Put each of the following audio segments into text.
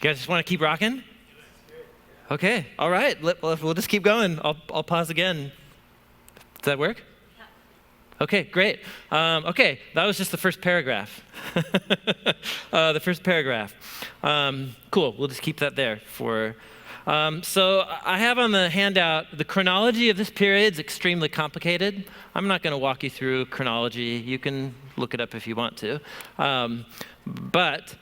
You guys just want to keep rocking? Okay, all right. We'll just keep going. I'll pause again. Does that work? Okay, great. Okay, that was just the first paragraph. The first paragraph. Cool, we'll just keep that there for... So I have on the handout, the chronology of this period is extremely complicated. I'm not going to walk you through chronology. You can look it up if you want to. But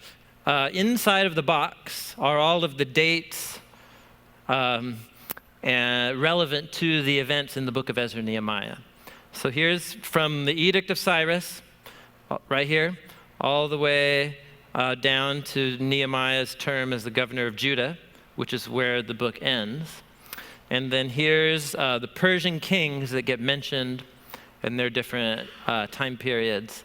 inside of the box are all of the dates relevant to the events in the book of Ezra-Nehemiah. So here's from the Edict of Cyrus, right here, all the way down to Nehemiah's term as the governor of Judah, which is where the book ends. And then here's the Persian kings that get mentioned in their different time periods.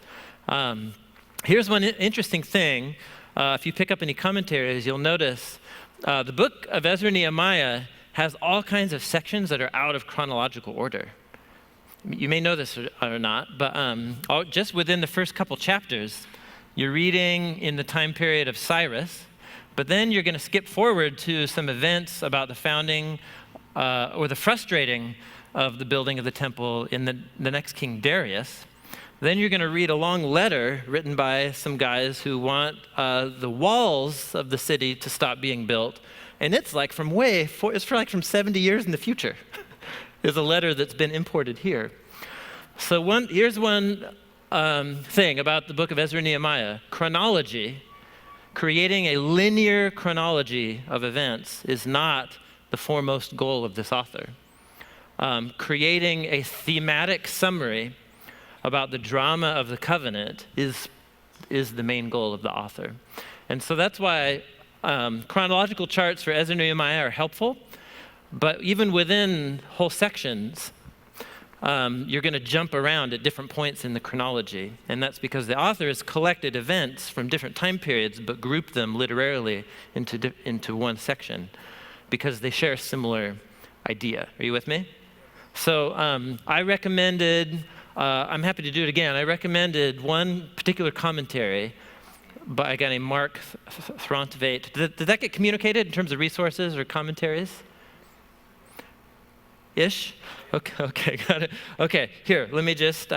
Here's one interesting thing. If you pick up any commentaries, you'll notice the book of Ezra-Nehemiah has all kinds of sections that are out of chronological order. You may know this or not, but just within the first couple chapters, you're reading in the time period of Cyrus, but then you're going to skip forward to some events about the founding or the frustrating of the building of the temple in the next king, Darius. Then you're going to read a long letter written by some guys who want the walls of the city to stop being built. And it's like from 70 years in the future. There's a letter that's been imported here. So here's one thing about the book of Ezra-Nehemiah. Chronology, creating a linear chronology of events is not the foremost goal of this author. Creating a thematic summary about the drama of the covenant is the main goal of the author. And so that's why chronological charts for Ezra-Nehemiah are helpful, but even within whole sections, you're going to jump around at different points in the chronology. And that's because the author has collected events from different time periods, but grouped them literarily into one section because they share a similar idea. Are you with me? So I recommended, I'm happy to do it again, I recommended one particular commentary by a guy named Mark Throntveit. Did that get communicated in terms of resources or commentaries? Ish? Okay, got it. Okay, here, let me just,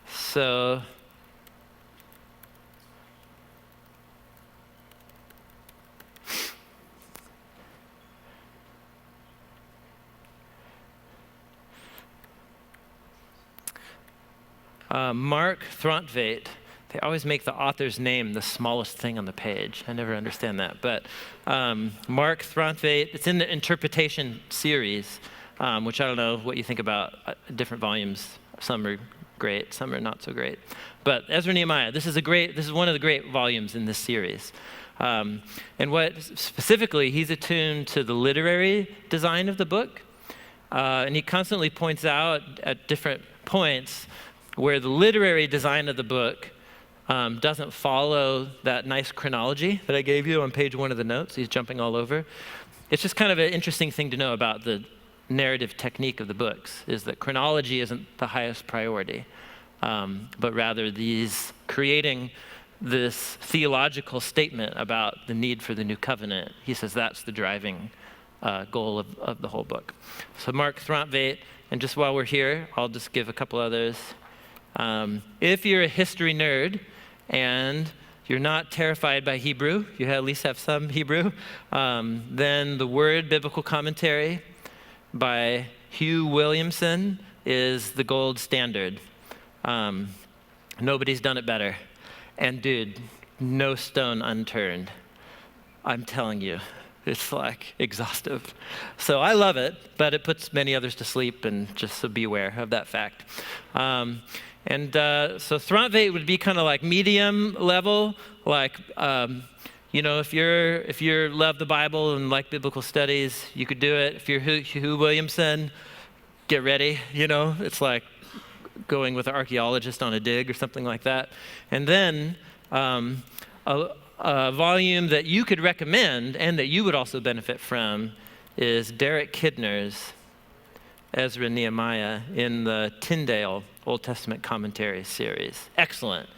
so, Mark Throntveit. They always make the author's name the smallest thing on the page. I never understand that. But Mark Throntveit, it's in the interpretation series, which I don't know what you think about different volumes. Some are great, some are not so great. But Ezra-Nehemiah, this is one of the great volumes in this series. And what specifically, he's attuned to the literary design of the book. And he constantly points out at different points where the literary design of the book doesn't follow that nice chronology that I gave you on page 1 of the notes. He's jumping all over. It's just kind of an interesting thing to know about the narrative technique of the books, is that chronology isn't the highest priority, but rather creating this theological statement about the need for the new covenant. He says that's the driving goal of the whole book. So Mark Throntveit, and just while we're here, I'll just give a couple others. If you're a history nerd and you're not terrified by Hebrew, you at least have some Hebrew, then the Word Biblical Commentary by Hugh Williamson is the gold standard. Nobody's done it better. And dude, no stone unturned. I'm telling you, it's like exhaustive. So I love it, but it puts many others to sleep, and just so beware of that fact. So Throntveit would be kind of like medium level, like, if you're love the Bible and like biblical studies, you could do it. If you're Hugh Williamson, get ready. It's like going with an archaeologist on a dig or something like that. And then a volume that you could recommend and that you would also benefit from is Derek Kidner's Ezra-Nehemiah in the Tyndale Old Testament commentary series. Excellent.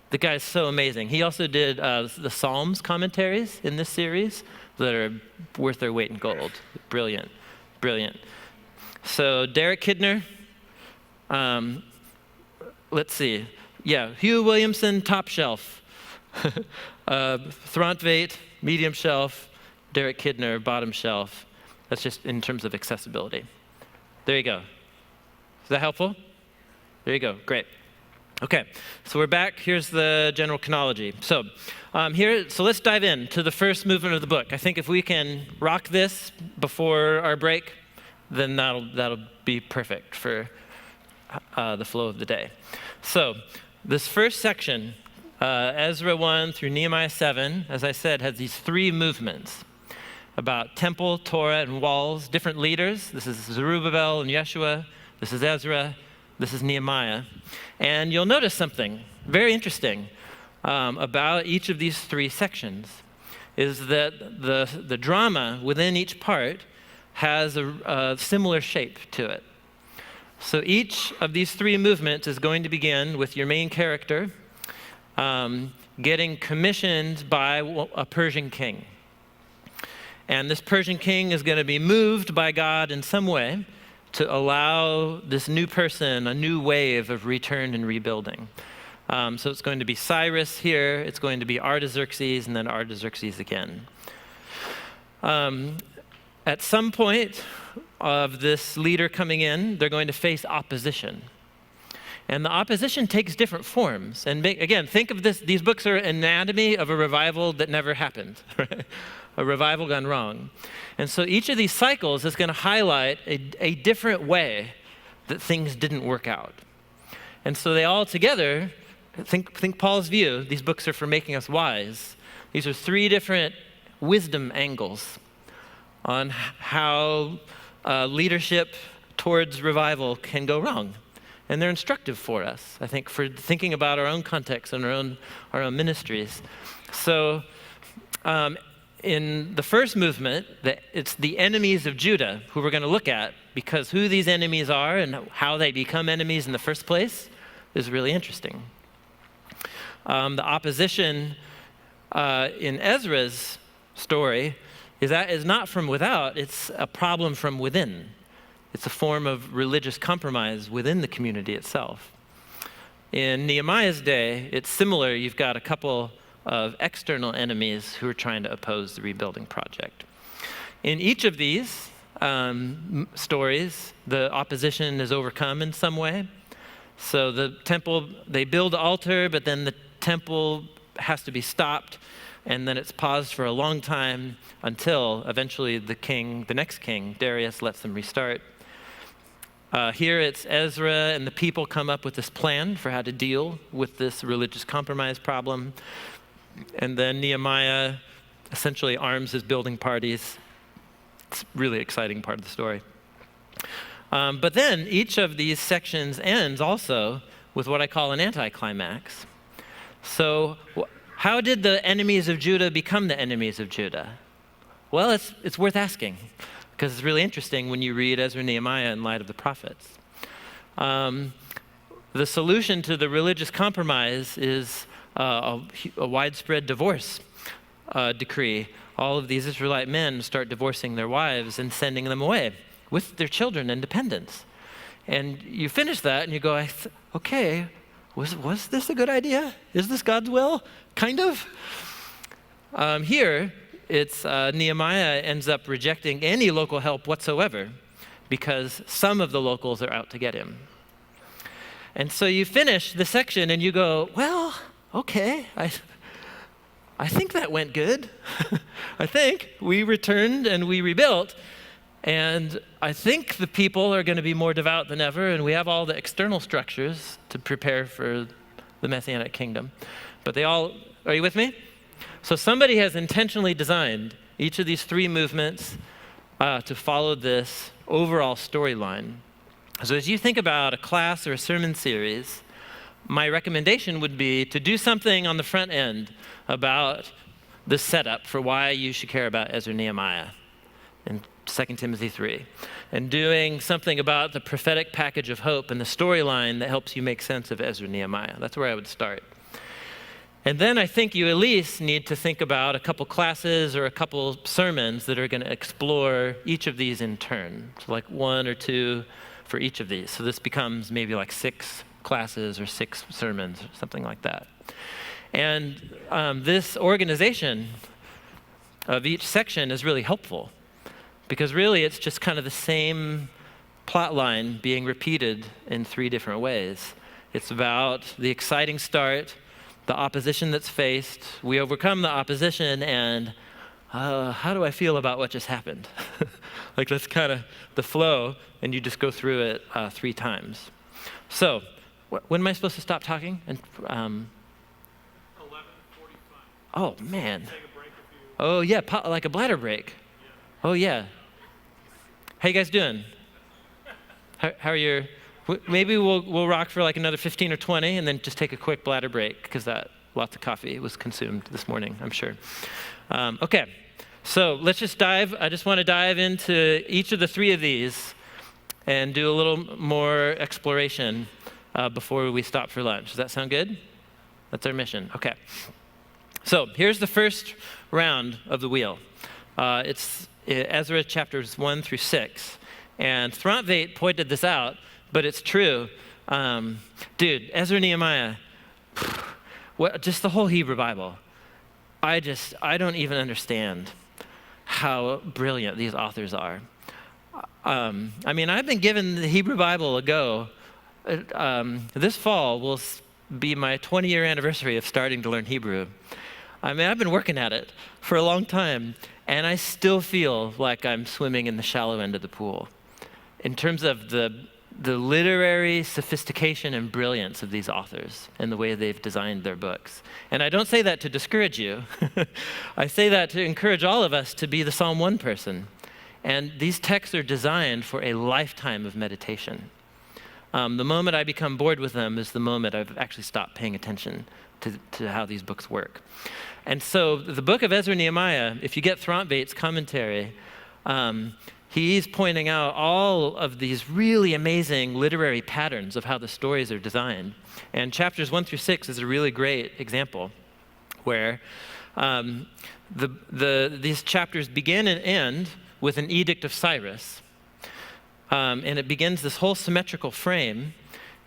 The guy's so amazing. He also did the Psalms commentaries in this series that are worth their weight in gold. Brilliant, brilliant. So Derek Kidner, let's see. Yeah, Hugh Williamson, top shelf. Throntveit, medium shelf. Derek Kidner, bottom shelf. That's just in terms of accessibility. There you go. Is that helpful? There you go. Great. Okay, so we're back. Here's the general chronology. So let's dive in to the first movement of the book. I think if we can rock this before our break, then that'll be perfect for the flow of the day. So this first section, Ezra 1 through Nehemiah 7, as I said, has these three movements about temple, Torah, and walls, different leaders. This is Zerubbabel and Yeshua. This is Ezra. This is Nehemiah. And you'll notice something very interesting about each of these three sections is that the drama within each part has a similar shape to it. So each of these three movements is going to begin with your main character getting commissioned by a Persian king. And this Persian king is going to be moved by God in some way to allow this new person a new wave of return and rebuilding. So it's going to be Cyrus here, it's going to be Artaxerxes, and then Artaxerxes again. At some point of this leader coming in, they're going to face opposition. And the opposition takes different forms. And again, think of this, these books are anatomy of a revival that never happened, right? A revival gone wrong. And so each of these cycles is going to highlight a different way that things didn't work out. And so they all together, think Paul's view, these books are for making us wise. These are three different wisdom angles on how leadership towards revival can go wrong. And they're instructive for us, I think, for thinking about our own context and our own ministries. So in the first movement, it's the enemies of Judah who we're going to look at, because who these enemies are and how they become enemies in the first place is really interesting. The opposition in Ezra's story is not from without, it's a problem from within. It's a form of religious compromise within the community itself. In Nehemiah's day, it's similar. You've got a couple of external enemies who are trying to oppose the rebuilding project. In each of these stories, the opposition is overcome in some way. So the temple, they build the altar, but then the temple has to be stopped, and then it's paused for a long time until eventually the next king, Darius, lets them restart. Here it's Ezra and the people come up with this plan for how to deal with this religious compromise problem. And then Nehemiah essentially arms his building parties. It's a really exciting part of the story. But then each of these sections ends also with what I call an anticlimax. So how did the enemies of Judah become the enemies of Judah? Well, it's worth asking, because it's really interesting when you read Ezra and Nehemiah in light of the prophets. The solution to the religious compromise is a widespread divorce decree. All of these Israelite men start divorcing their wives and sending them away with their children and dependents. And you finish that and you go, okay, was this a good idea? Is this God's will? Kind of. Here, it's Nehemiah ends up rejecting any local help whatsoever because some of the locals are out to get him. And so you finish the section and you go, well, okay, I think that went good. I think we returned and we rebuilt. And I think the people are going to be more devout than ever, and we have all the external structures to prepare for the Messianic kingdom. But are you with me? So somebody has intentionally designed each of these three movements to follow this overall storyline. So as you think about a class or a sermon series, my recommendation would be to do something on the front end about the setup for why you should care about Ezra-Nehemiah. in 2 Timothy 3, and doing something about the prophetic package of hope and the storyline that helps you make sense of Ezra-Nehemiah. That's where I would start. And then I think you at least need to think about a couple classes or a couple sermons that are going to explore each of these in turn. So like 1 or 2 for each of these. So this becomes maybe like 6 classes or 6 sermons, or something like that. And this organization of each section is really helpful, because really it's just kind of the same plot line being repeated in 3 different ways. It's about the exciting start, the opposition that's faced, we overcome the opposition, and how do I feel about what just happened? Like that's kind of the flow, and you just go through it 3 times. So, when am I supposed to stop talking? And 11:45. Oh man. Take a break if you. Oh yeah, like a bladder break. Yeah. Oh yeah. How you guys doing? How are your? Maybe we'll rock for like another 15 or 20, and then just take a quick bladder break, because that lots of coffee was consumed this morning, I'm sure. Okay, so let's just dive. I just want to dive into each of the 3 of these and do a little more exploration before we stop for lunch. Does that sound good? That's our mission. Okay. So here's the first round of the wheel. It's Ezra chapters 1 through 6. And Throntveit pointed this out, but it's true. Dude, Ezra-Nehemiah, just the whole Hebrew Bible. I don't even understand how brilliant these authors are. I mean, I've been given the Hebrew Bible a go. This fall will be my 20-year anniversary of starting to learn Hebrew. I mean, I've been working at it for a long time, and I still feel like I'm swimming in the shallow end of the pool in terms of the literary sophistication and brilliance of these authors and the way they've designed their books. And I don't say that to discourage you. I say that to encourage all of us to be the Psalm 1 person. And these texts are designed for a lifetime of meditation. The moment I become bored with them is the moment I've actually stopped paying attention to how these books work. And so the book of Ezra-Nehemiah, if you get Throntveit's commentary, he's pointing out all of these really amazing literary patterns of how the stories are designed. And chapters 1 through 6 is a really great example where these chapters begin and end with an edict of Cyrus. And it begins this whole symmetrical frame.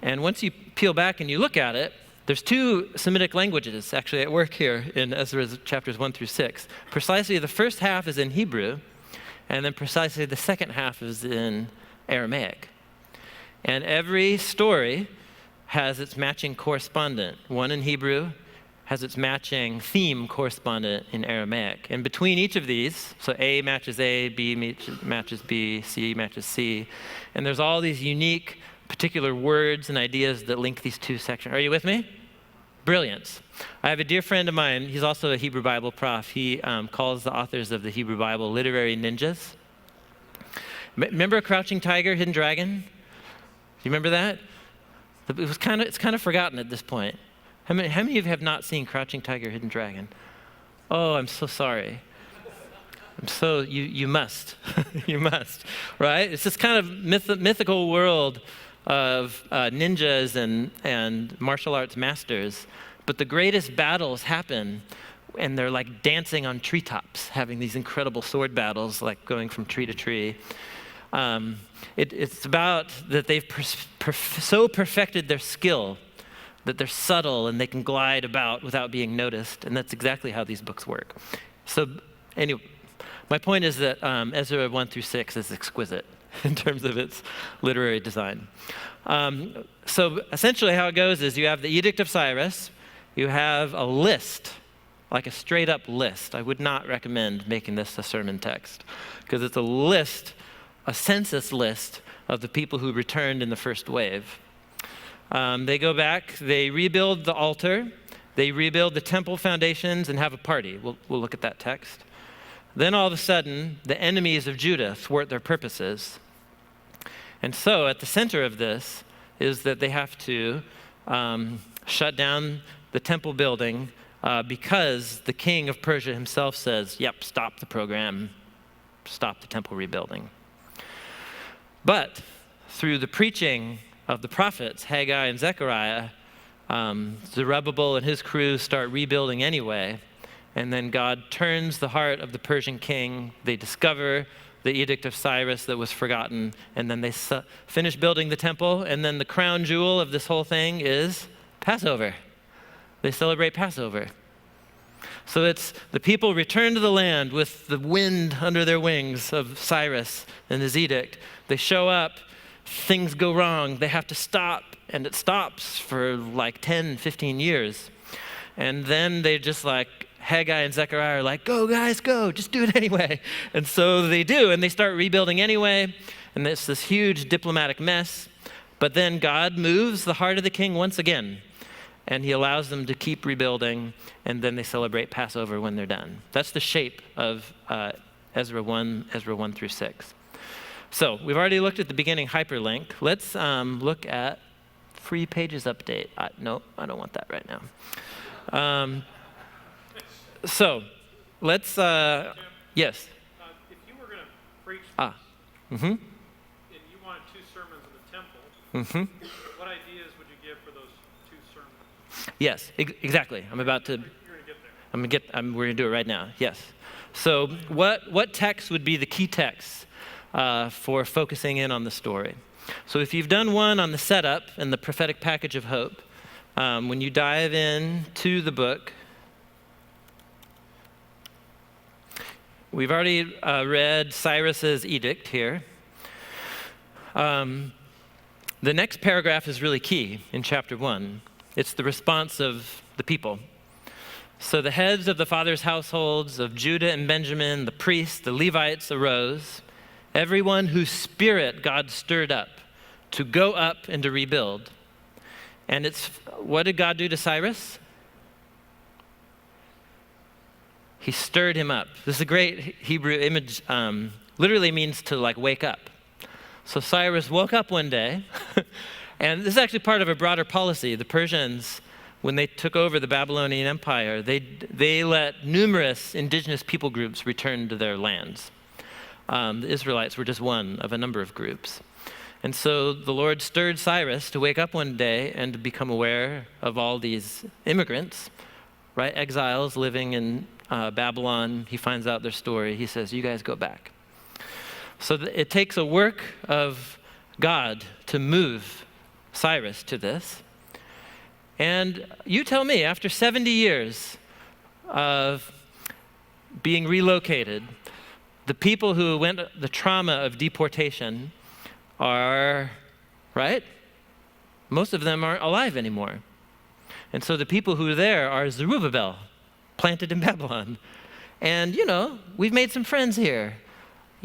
And once you peel back and you look at it, there's 2 Semitic languages actually at work here in Ezra's chapters 1 through 6. Precisely the first half is in Hebrew, and then precisely the second half is in Aramaic. And every story has its matching correspondent. One in Hebrew has its matching theme correspondent in Aramaic. And between each of these, so A matches A, B matches B, C matches C, and there's all these unique particular words and ideas that link these 2 sections. Are you with me? Brilliance. I have a dear friend of mine, he's also a Hebrew Bible prof. He calls the authors of the Hebrew Bible literary ninjas. Remember Crouching Tiger, Hidden Dragon? Do you remember that? It's kind of forgotten at this point. How many of you have not seen Crouching Tiger, Hidden Dragon? Oh, I'm so sorry. You must. You must, right? It's this kind of mythical world of ninjas and martial arts masters, but the greatest battles happen and they're like dancing on treetops, having these incredible sword battles, like going from tree to tree. It's about that they've so perfected their skill that they're subtle and they can glide about without being noticed, and that's exactly how these books work. So anyway, my point is that Ezra 1 through 6 is exquisite in terms of its literary design. So essentially how it goes is you have the Edict of Cyrus, you have a list, like a straight up list. I would not recommend making this a sermon text, because it's a list, a census list of the people who returned in the first wave. They go back, they rebuild the altar, they rebuild the temple foundations and have a party. We'll look at that text. Then all of a sudden, the enemies of Judah thwart their purposes. And so at the center of this is that they have to shut down the temple building because the king of Persia himself says, yep, stop the program, stop the temple rebuilding. But through the preaching of the prophets, Haggai and Zechariah, Zerubbabel and his crew start rebuilding anyway. And then God turns the heart of the Persian king. They discover the Edict of Cyrus that was forgotten. And then they finish building the temple. And then the crown jewel of this whole thing is Passover. They celebrate Passover. So it's the people return to the land with the wind under their wings of Cyrus and his edict. They show up, things go wrong, they have to stop, and it stops for like 10, 15 years. And then they just like, Haggai and Zechariah are like, go guys, go, just do it anyway. And so they do, and they start rebuilding anyway, and it's this huge diplomatic mess. But then God moves the heart of the king once again, and he allows them to keep rebuilding, and then they celebrate Passover when they're done. That's the shape of Ezra 1 through 6. So we've already looked at the beginning hyperlink. Let's look at free pages update. No, I don't want that right now. So let's, yes? If you were going to preach Mm-hmm. and you wanted 2 sermons in the temple, what ideas would you give for those 2 sermons? Yes, exactly. I'm about to. You're going to get there. We're going to do it right now. Yes. So what text would be the key text for focusing in on the story? So if you've done one on the setup and the prophetic package of hope, when you dive in to the book, we've already read Cyrus's edict here. The next paragraph is really key in chapter 1. It's the response of the people. So the heads of the fathers' households of Judah and Benjamin, the priests, the Levites arose, everyone whose spirit God stirred up to go up and to rebuild. And what did God do to Cyrus? He stirred him up. This is a great Hebrew image, literally means to like wake up. So Cyrus woke up one day, and this is actually part of a broader policy. The Persians, when they took over the Babylonian Empire, they let numerous indigenous people groups return to their lands. The Israelites were just one of a number of groups. And so the Lord stirred Cyrus to wake up one day and to become aware of all these immigrants, right? Exiles living in Babylon. He finds out their story. He says, you guys go back. So it takes a work of God to move Cyrus to this. And you tell me, after 70 years of being relocated, the people who went the trauma of deportation are, right? Most of them aren't alive anymore. And so the people who are there are Zerubbabel, planted in Babylon. And, we've made some friends here.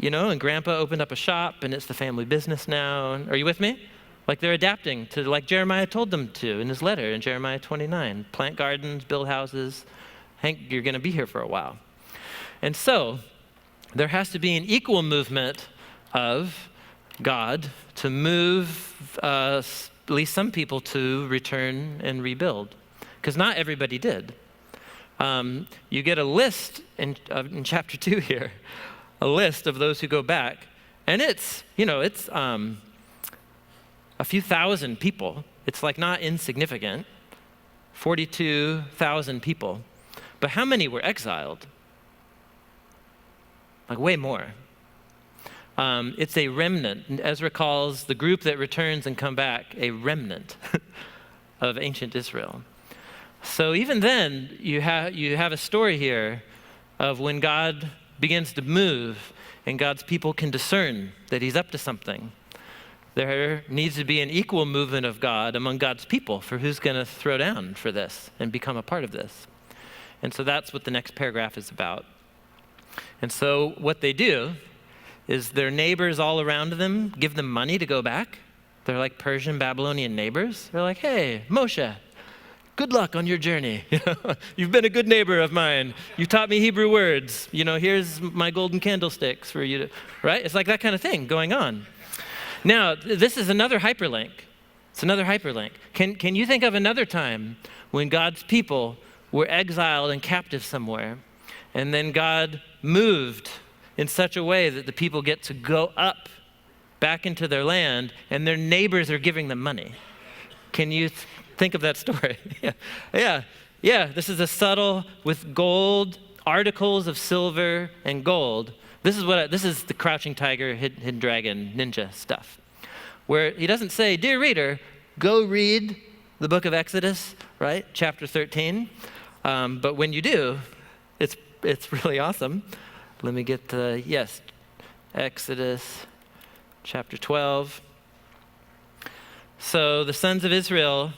And Grandpa opened up a shop, and it's the family business now. Are you with me? Like they're adapting to like Jeremiah told them to in his letter in Jeremiah 29. Plant gardens, build houses. Hank, you're going to be here for a while. And so there has to be an equal movement of God to move at least some people to return and rebuild, because not everybody did. You get a list in chapter 2 here, a list of those who go back, and it's a few thousand people. It's like not insignificant, 42,000 people. But how many were exiled? Like way more. It's a remnant. And Ezra calls the group that returns and come back a remnant of ancient Israel. So even then, you have a story here of when God begins to move and God's people can discern that he's up to something. There needs to be an equal movement of God among God's people for who's going to throw down for this and become a part of this. And so that's what the next paragraph is about. And so what they do is their neighbors all around them give them money to go back. They're like Persian, Babylonian neighbors. They're like, hey, Moshe, good luck on your journey. You've been a good neighbor of mine. You taught me Hebrew words. Here's my golden candlesticks for you to, right? It's like that kind of thing going on. Now, this is another hyperlink. It's another hyperlink. Can you think of another time when God's people were exiled and captive somewhere, and then God moved in such a way that the people get to go up back into their land, and their neighbors are giving them money. Can you think of that story? Yeah. This is a subtle with gold, articles of silver and gold. This is the crouching tiger, hidden dragon, ninja stuff, where he doesn't say, dear reader, go read the book of Exodus, right? Chapter 13. But when you do, it's really awesome. Let me get Exodus chapter 12. So the sons of Israel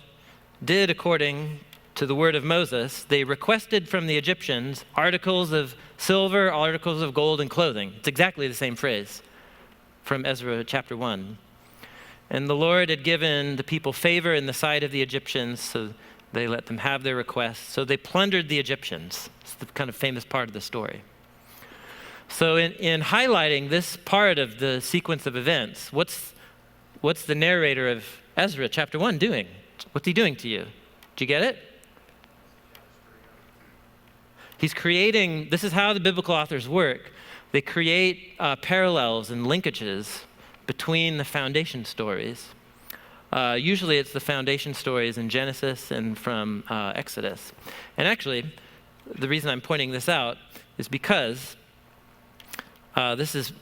did according to the word of Moses. They requested from the Egyptians articles of silver, articles of gold, and clothing. It's exactly the same phrase from Ezra chapter 1. And the Lord had given the people favor in the sight of the Egyptians, so they let them have their requests. So they plundered the Egyptians. It's the kind of famous part of the story. So in highlighting this part of the sequence of events, what's the narrator of Ezra chapter 1 doing? What's he doing to you? Did you get it? He's creating, this is how the biblical authors work. They create parallels and linkages between the foundation stories. Usually it's the foundation stories in Genesis and from Exodus. And actually, the reason I'm pointing this out is because this is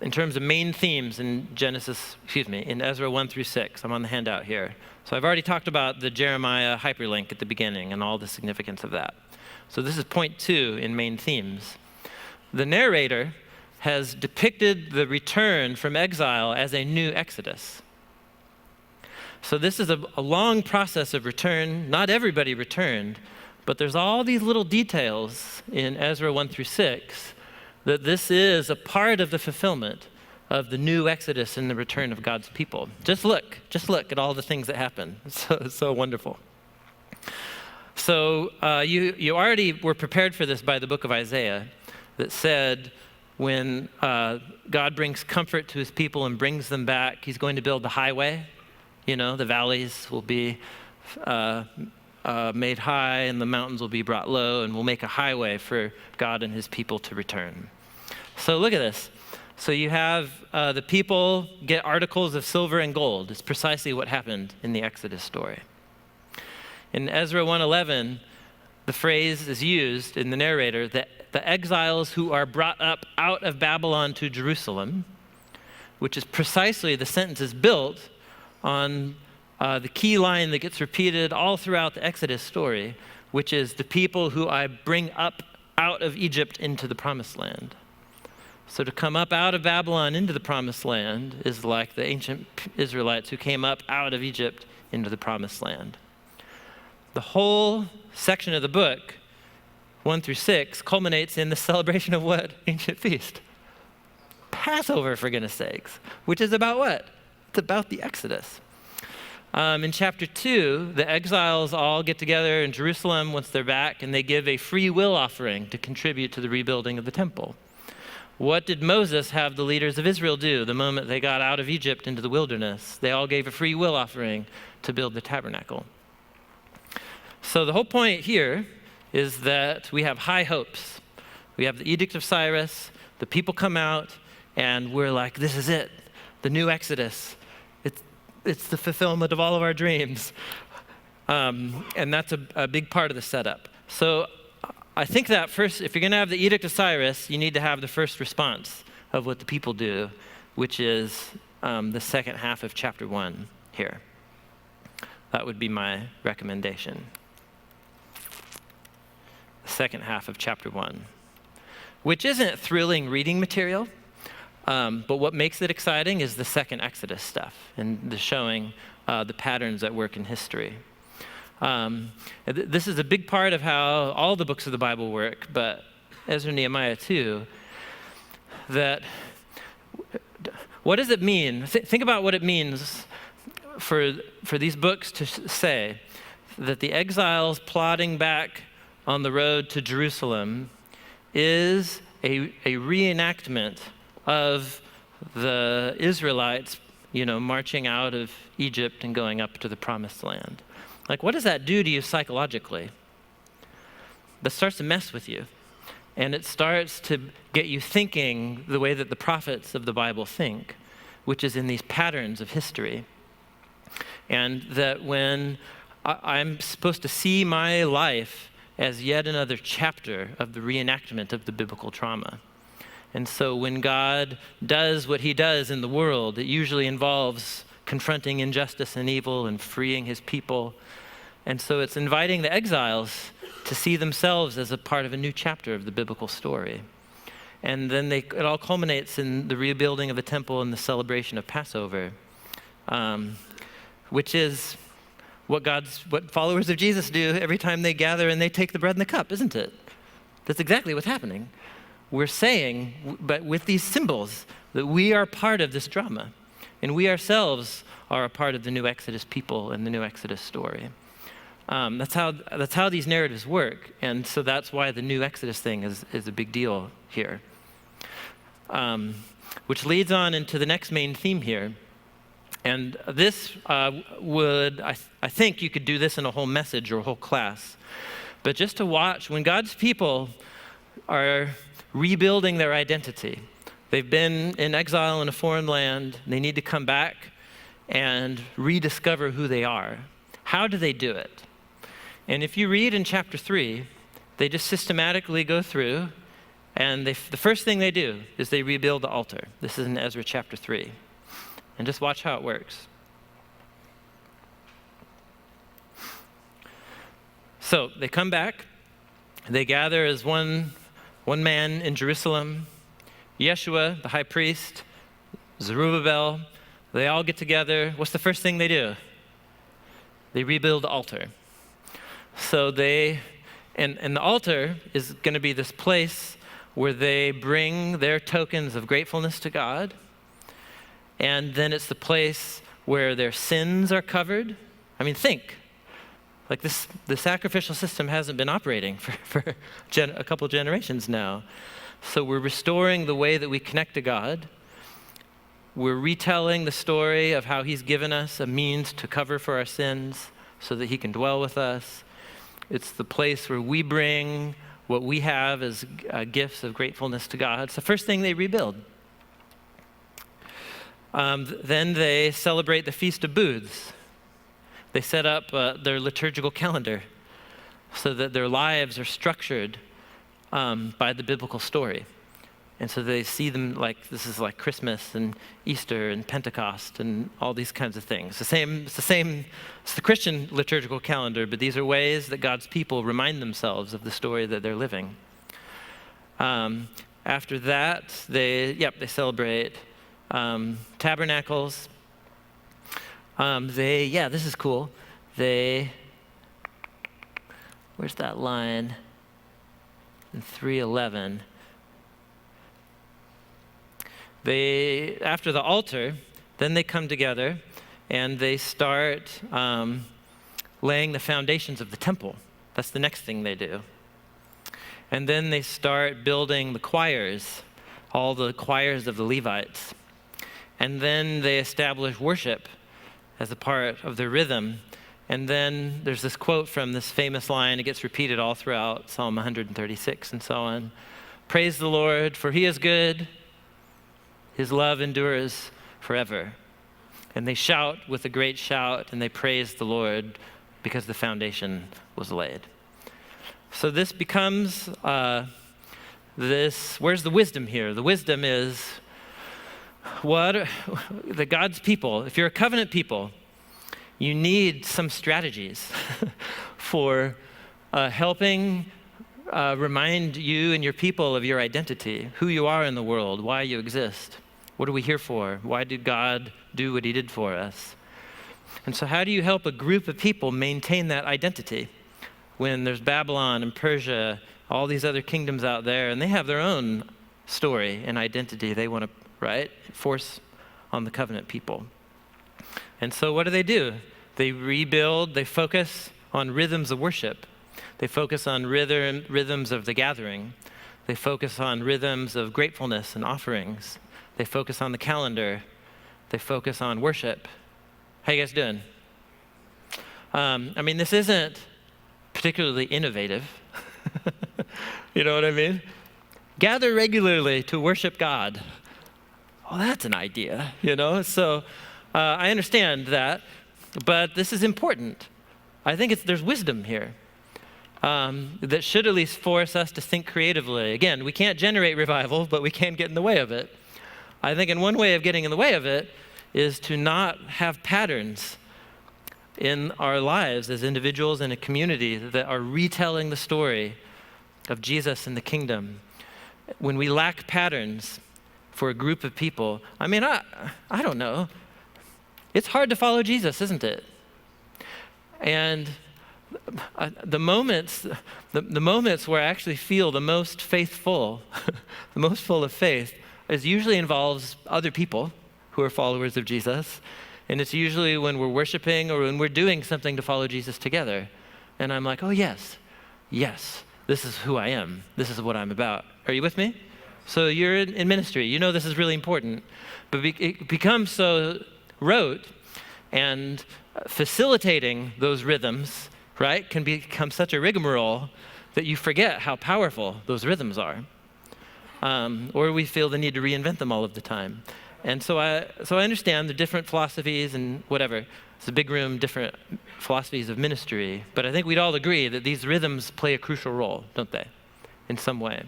in terms of main themes in in Ezra 1 through 6. I'm on the handout here. So I've already talked about the Jeremiah hyperlink at the beginning and all the significance of that. So this is point 2 in main themes. The narrator has depicted the return from exile as a new exodus. So this is a long process of return. Not everybody returned, but there's all these little details in Ezra 1 through 6 that this is a part of the fulfillment of the new exodus and the return of God's people. Just look at all the things that happen. It's so wonderful. So you already were prepared for this by the book of Isaiah that said when God brings comfort to his people and brings them back, he's going to build the highway. The valleys will be made high and the mountains will be brought low, and we'll make a highway for God and his people to return. So look at this. So you have the people get articles of silver and gold. It's precisely what happened in the Exodus story. In Ezra 1:11, the phrase is used in the narrator that the exiles who are brought up out of Babylon to Jerusalem, which is precisely the sentence is built on the key line that gets repeated all throughout the Exodus story, which is the people who I bring up out of Egypt into the promised land. So to come up out of Babylon into the promised land is like the ancient Israelites who came up out of Egypt into the promised land. The whole section of the book, 1 through 6, culminates in the celebration of what? Ancient feast. Passover, for goodness sakes, which is about what? It's about the Exodus. In chapter 2, the exiles all get together in Jerusalem once they're back, and they give a free will offering to contribute to the rebuilding of the temple. What did Moses have the leaders of Israel do the moment they got out of Egypt into the wilderness? They all gave a free will offering to build the tabernacle. So the whole point here is that we have high hopes. We have the Edict of Cyrus, the people come out, and we're like, this is it, the new Exodus. It's the fulfillment of all of our dreams. And that's a big part of the setup. So I think that first, if you're going to have the Edict of Cyrus, you need to have the first response of what the people do, which is the second half of chapter 1 here. That would be my recommendation. The second half of chapter 1, which isn't thrilling reading material. But what makes it exciting is the second Exodus stuff and the showing the patterns that work in history. This is a big part of how all the books of the Bible work, but Ezra-Nehemiah too, that what does it mean? Think about what it means for these books to say that the exiles plodding back on the road to Jerusalem is a reenactment of the Israelites, marching out of Egypt and going up to the promised land. Like, what does that do to you psychologically? That starts to mess with you. And it starts to get you thinking the way that the prophets of the Bible think, which is in these patterns of history. And that when I'm supposed to see my life as yet another chapter of the reenactment of the biblical trauma. And so when God does what he does in the world, it usually involves confronting injustice and evil and freeing his people. And so it's inviting the exiles to see themselves as a part of a new chapter of the biblical story. And then it all culminates in the rebuilding of the temple and the celebration of Passover, which is what followers of Jesus do every time they gather and they take the bread and the cup, isn't it? That's exactly what's happening. We're saying, but with these symbols, that we are part of this drama. And we ourselves are a part of the new Exodus people and the new Exodus story. That's how these narratives work. And so that's why the new Exodus thing is a big deal here. Which leads on into the next main theme here. And this I think you could do this in a whole message or a whole class. But just to watch when God's people are rebuilding their identity. They've been in exile in a foreign land. They need to come back and rediscover who they are. How do they do it? And if you read in chapter 3, they just systematically go through, and the first thing they do is they rebuild the altar. This is in Ezra chapter 3. And just watch how it works. So they come back, they gather as one man in Jerusalem, Yeshua, the high priest, Zerubbabel, they all get together. What's the first thing they do? They rebuild the altar. So and the altar is going to be this place where they bring their tokens of gratefulness to God. And then it's the place where their sins are covered. I mean, think. Like the sacrificial system hasn't been operating for a couple generations now. So we're restoring the way that we connect to God. We're retelling the story of how he's given us a means to cover for our sins so that he can dwell with us. It's the place where we bring what we have as gifts of gratefulness to God. It's the first thing they rebuild. Then they celebrate the Feast of Booths. They set up their liturgical calendar so that their lives are structured by the biblical story. And so they see them like this is like Christmas and Easter and Pentecost and all these kinds of things. It's the Christian liturgical calendar, but these are ways that God's people remind themselves of the story that they're living. After that, they celebrate tabernacles. This is cool. Where's that line? In 3:11. After the altar, then they come together and they start laying the foundations of the temple. That's the next thing they do. And then they start building the choirs, all the choirs of the Levites. And then they establish worship as a part of their rhythm. And then there's this quote from this famous line. It gets repeated all throughout Psalm 136 and so on. Praise the Lord, for he is good. His love endures forever. And they shout with a great shout, and they praise the Lord because the foundation was laid. So this becomes where's the wisdom here? The wisdom is the God's people, if you're a covenant people, you need some strategies for helping remind you and your people of your identity, who you are in the world, why you exist. What are we here for? Why did God do what he did for us? And so how do you help a group of people maintain that identity when there's Babylon and Persia, all these other kingdoms out there, and they have their own story and identity they want to, force on the covenant people? And so what do? They rebuild, they focus on rhythms of worship. They focus on rhythms of the gathering. They focus on rhythms of gratefulness and offerings. They focus on the calendar. They focus on worship. How you guys doing? This isn't particularly innovative. You know what I mean? gather regularly to worship God. Oh, that's an idea, So I understand that, but this is important. I think there's wisdom here that should at least force us to think creatively. Again, we can't generate revival, but we can get in the way of it. I think in one way of getting in the way of it is to not have patterns in our lives as individuals in a community that are retelling the story of Jesus and the kingdom. When we lack patterns for a group of people, I don't know. It's hard to follow Jesus, isn't it? And the moments where I actually feel the most faithful, the most full of faith, is usually involves other people who are followers of Jesus. And it's usually when we're worshiping or when we're doing something to follow Jesus together. And I'm like, oh yes, this is who I am. This is what I'm about. Are you with me? So you're in ministry. This is really important. But it becomes so rote, and facilitating those rhythms, right, can become such a rigmarole that you forget how powerful those rhythms are. Or we feel the need to reinvent them all of the time. And so I understand the different philosophies and whatever. It's a big room, different philosophies of ministry. But I think we'd all agree that these rhythms play a crucial role, don't they, in some way.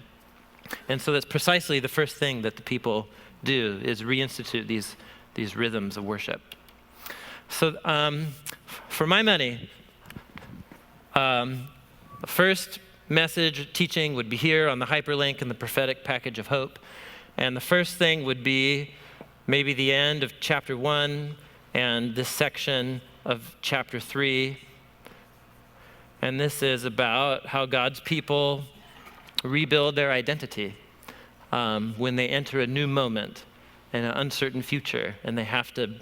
And so that's precisely the first thing that the people do, is reinstitute these rhythms of worship. So for my money, the first message teaching would be here on the hyperlink in the prophetic package of hope. And the first thing would be maybe the end of chapter 1 and this section of chapter 3. And this is about how God's people rebuild their identity when they enter a new moment in an uncertain future, and they have to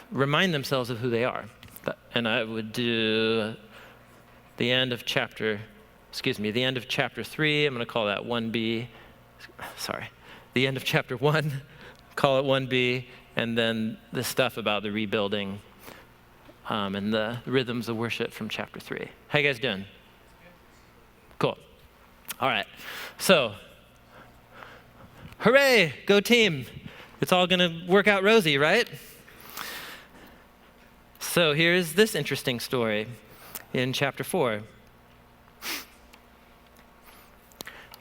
remind themselves of who they are. And I would do the end of chapter 3. I'm going to call that 1B. The end of chapter 1, call it 1B, and then the stuff about the rebuilding and the rhythms of worship from chapter 3. How you guys doing? Cool. All right. So, hooray, go team. It's all going to work out rosy, right? So here's this interesting story in chapter 4.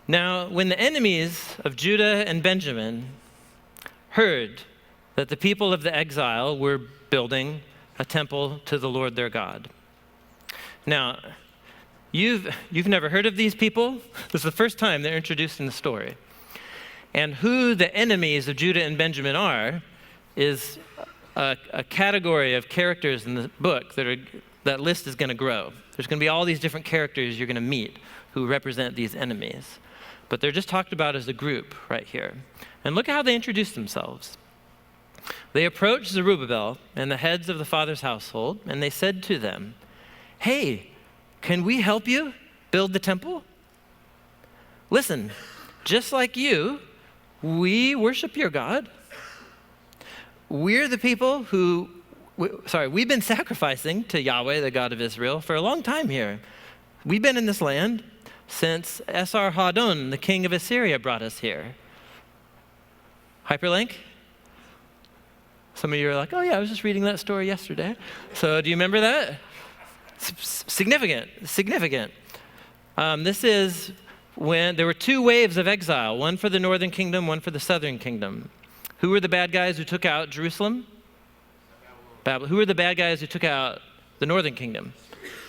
Now, when the enemies of Judah and Benjamin heard that the people of the exile were building a temple to the Lord their God. Now, you've never heard of these people? This is the first time they're introduced in the story. And who the enemies of Judah and Benjamin are is a category of characters in the book that list is going to grow. There's going to be all these different characters you're going to meet who represent these enemies. But they're just talked about as a group right here. And look at how they introduce themselves. They approached Zerubbabel and the heads of the father's household, and they said to them, "Hey, can we help you build the temple? Listen, just like you, we worship your God. We're the people we've been sacrificing to Yahweh, the God of Israel, for a long time here. We've been in this land since Esar-Haddon, the king of Assyria, brought us here." Hyperlink? Some of you are like, oh yeah, I was just reading that story yesterday. So do you remember that? Significant. This is when there were two waves of exile, one for the northern kingdom, one for the southern kingdom. Who were the bad guys who took out Jerusalem? Babylon. Who were the bad guys who took out the northern kingdom?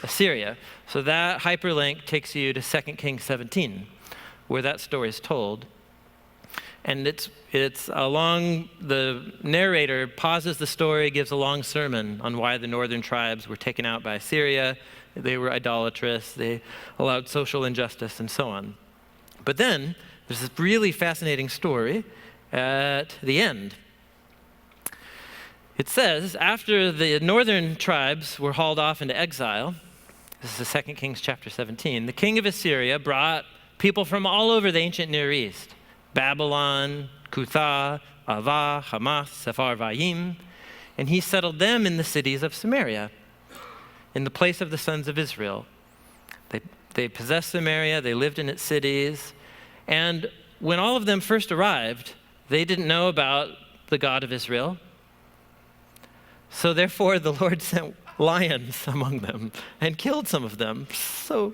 Assyria. So that hyperlink takes you to 2 Kings 17, where that story is told. And it's along, the narrator pauses the story, gives a long sermon on why the northern tribes were taken out by Assyria. They were idolatrous, they allowed social injustice, and so on. But then there's this really fascinating story at the end. It says, after the northern tribes were hauled off into exile, this is 2 Kings chapter 17, the king of Assyria brought people from all over the ancient Near East, Babylon, Cuthah, Avah, Hamath, Sepharvaim, and he settled them in the cities of Samaria, in the place of the sons of Israel. They possessed Samaria, they lived in its cities, and when all of them first arrived, they didn't know about the God of Israel. So therefore, the Lord sent lions among them and killed some of them. So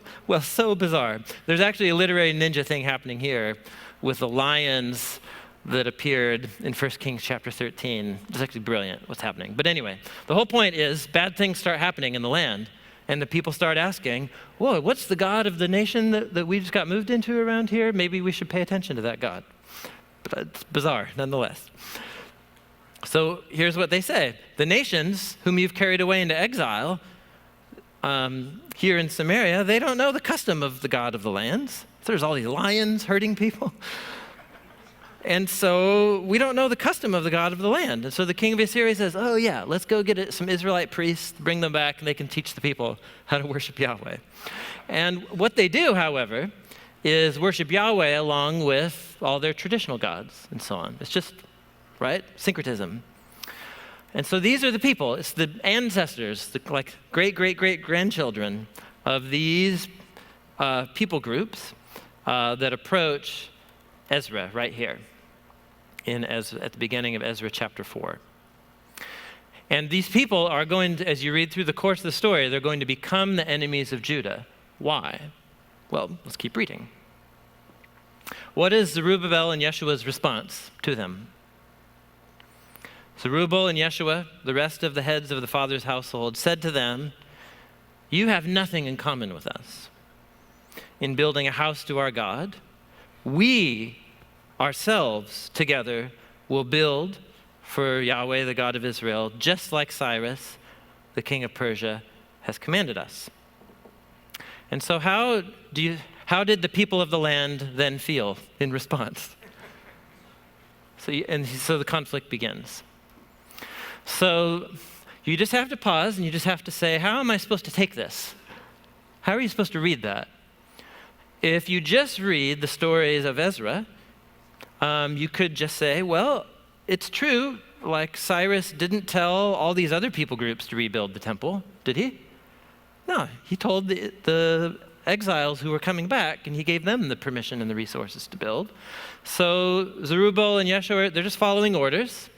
bizarre. There's actually a literary ninja thing happening here with the lions that appeared in 1 Kings chapter 13. It's actually brilliant what's happening. But anyway, the whole point is bad things start happening in the land, and the people start asking, whoa, what's the God of the nation that we just got moved into around here? Maybe we should pay attention to that God. But it's bizarre nonetheless. So here's what they say. The nations whom you've carried away into exile here in Samaria, they don't know the custom of the God of the lands. So there's all these lions hurting people. And so we don't know the custom of the God of the land. And so the king of Assyria says, oh yeah, let's go get some Israelite priests, bring them back, and they can teach the people how to worship Yahweh. And what they do, however, is worship Yahweh along with all their traditional gods and so on. It's just, right, syncretism. And so these are the people. It's the ancestors, the like great-great-great-grandchildren of these people groups that approach Ezra right here at the beginning of Ezra chapter 4. And these people are going to, as you read through the course of the story, they're going to become the enemies of Judah. Why? Well, let's keep reading. What is Zerubbabel and Yeshua's response to them? Zerubbabel and Yeshua, the rest of the heads of the father's household, said to them, you have nothing in common with us in building a house to our God. We ourselves together will build for Yahweh, the God of Israel, just like Cyrus, the king of Persia, has commanded us. And so how did the people of the land then feel in response? So the conflict begins. So you just have to pause and you just have to say, how am I supposed to take this? How are you supposed to read that? If you just read the stories of Ezra, you could just say, well, it's true, like Cyrus didn't tell all these other people groups to rebuild the temple, did he? No, he told the exiles who were coming back, and he gave them the permission and the resources to build. So Zerubbabel and Yeshua, they're just following orders,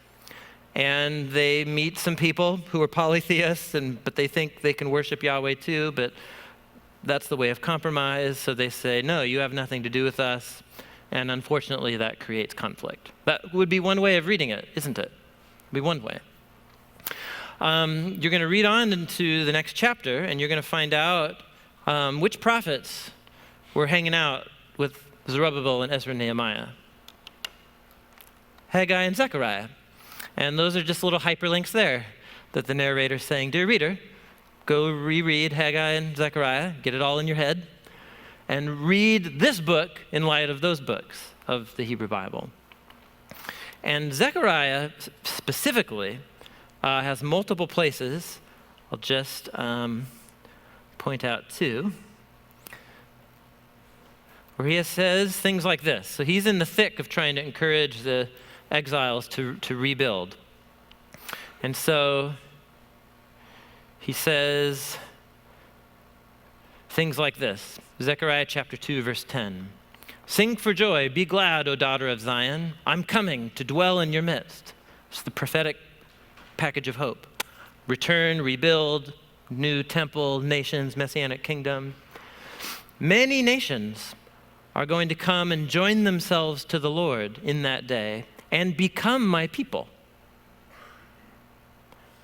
and they meet some people who are polytheists, but they think they can worship Yahweh too, but that's the way of compromise. So they say, no, you have nothing to do with us. And unfortunately, that creates conflict. That would be one way of reading it, isn't it? It would be one way. You're going to read on into the next chapter, and you're going to find out which prophets were hanging out with Zerubbabel and Ezra-Nehemiah. Haggai and Zechariah. And those are just little hyperlinks there that the narrator's saying, dear reader, go reread Haggai and Zechariah, get it all in your head, and read this book in light of those books of the Hebrew Bible. And Zechariah specifically has multiple places. I'll just point out two, where he says things like this. So he's in the thick of trying to encourage the exiles to rebuild. And so he says things like this. Zechariah chapter 2, verse 10. Sing for joy, be glad, O daughter of Zion. I'm coming to dwell in your midst. It's the prophetic package of hope. Return, rebuild, new temple, nations, messianic kingdom. Many nations are going to come and join themselves to the Lord in that day and become my people.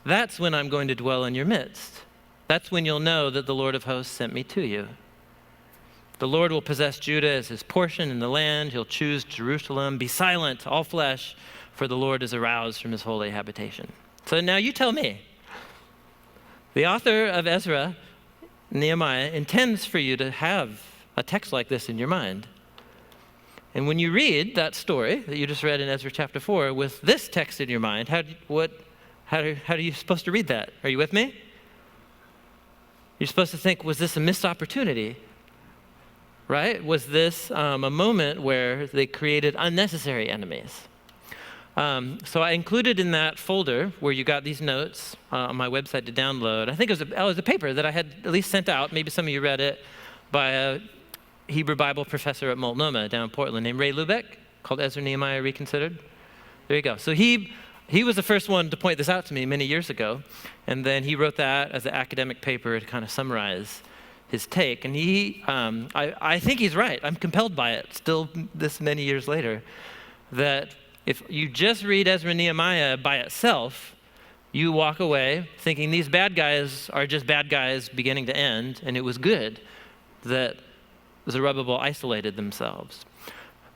That's when I'm going to dwell in your midst. That's when you'll know that the Lord of hosts sent me to you. The Lord will possess Judah as his portion in the land. He'll choose Jerusalem. Be silent, all flesh, for the Lord is aroused from his holy habitation. So now you tell me. The author of Ezra, Nehemiah, intends for you to have a text like this in your mind. And when you read that story that you just read in Ezra chapter 4 with this text in your mind, how are you supposed to read that? Are you with me? You're supposed to think, was this a missed opportunity? Right? Was this a moment where they created unnecessary enemies? So I included in that folder where you got these notes on my website to download. I think it was a paper that I had at least sent out. Maybe some of you read it by Hebrew Bible professor at Multnomah down in Portland named Ray Lubeck, called Ezra-Nehemiah Reconsidered. There you go. So he was the first one to point this out to me many years ago, and then he wrote that as an academic paper to kind of summarize his take. And I think he's right. I'm compelled by it still this many years later, that if you just read Ezra-Nehemiah by itself, you walk away thinking these bad guys are just bad guys beginning to end, and it was good that Zerubbabel isolated themselves.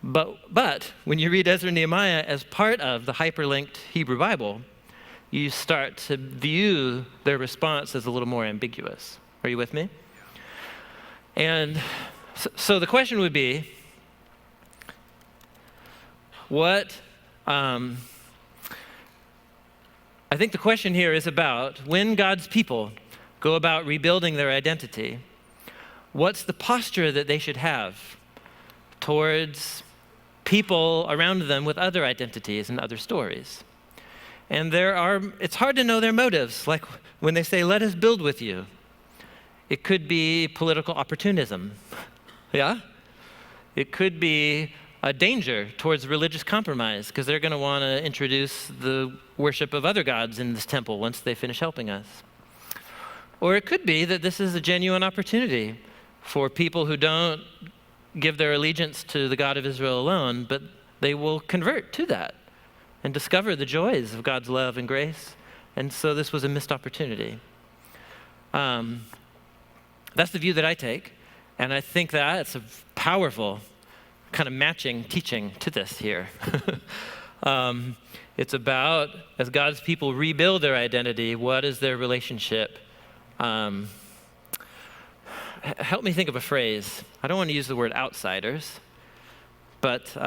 But when you read Ezra-Nehemiah as part of the hyperlinked Hebrew Bible, you start to view their response as a little more ambiguous. Are you with me? And so the question would be, I think the question here is about when God's people go about rebuilding their identity, what's the posture that they should have towards people around them with other identities and other stories? And it's hard to know their motives, like when they say, let us build with you. It could be political opportunism, yeah? It could be a danger towards religious compromise, because they're going to want to introduce the worship of other gods in this temple once they finish helping us. Or it could be that this is a genuine opportunity for people who don't give their allegiance to the God of Israel alone, but they will convert to that and discover the joys of God's love and grace. And so this was a missed opportunity. That's the view that I take, and I think that it's a powerful kind of matching teaching to this here. It's about, as God's people rebuild their identity, what is their relationship? Help me think of a phrase. I don't want to use the word outsiders, but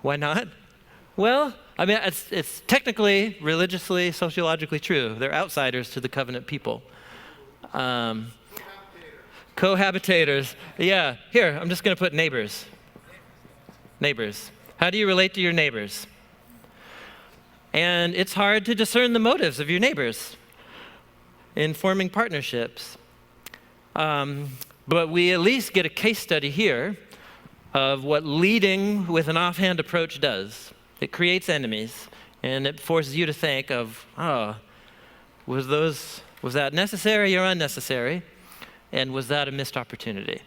why not? Well, I mean, it's technically, religiously, sociologically true. They're outsiders to the covenant people. Cohabitators. Yeah, here, I'm just going to put neighbors. Neighbors. How do you relate to your neighbors? And it's hard to discern the motives of your neighbors in forming partnerships. But we at least get a case study here of what leading with an offhand approach does. It creates enemies, and it forces you to think of, was that necessary or unnecessary? And was that a missed opportunity?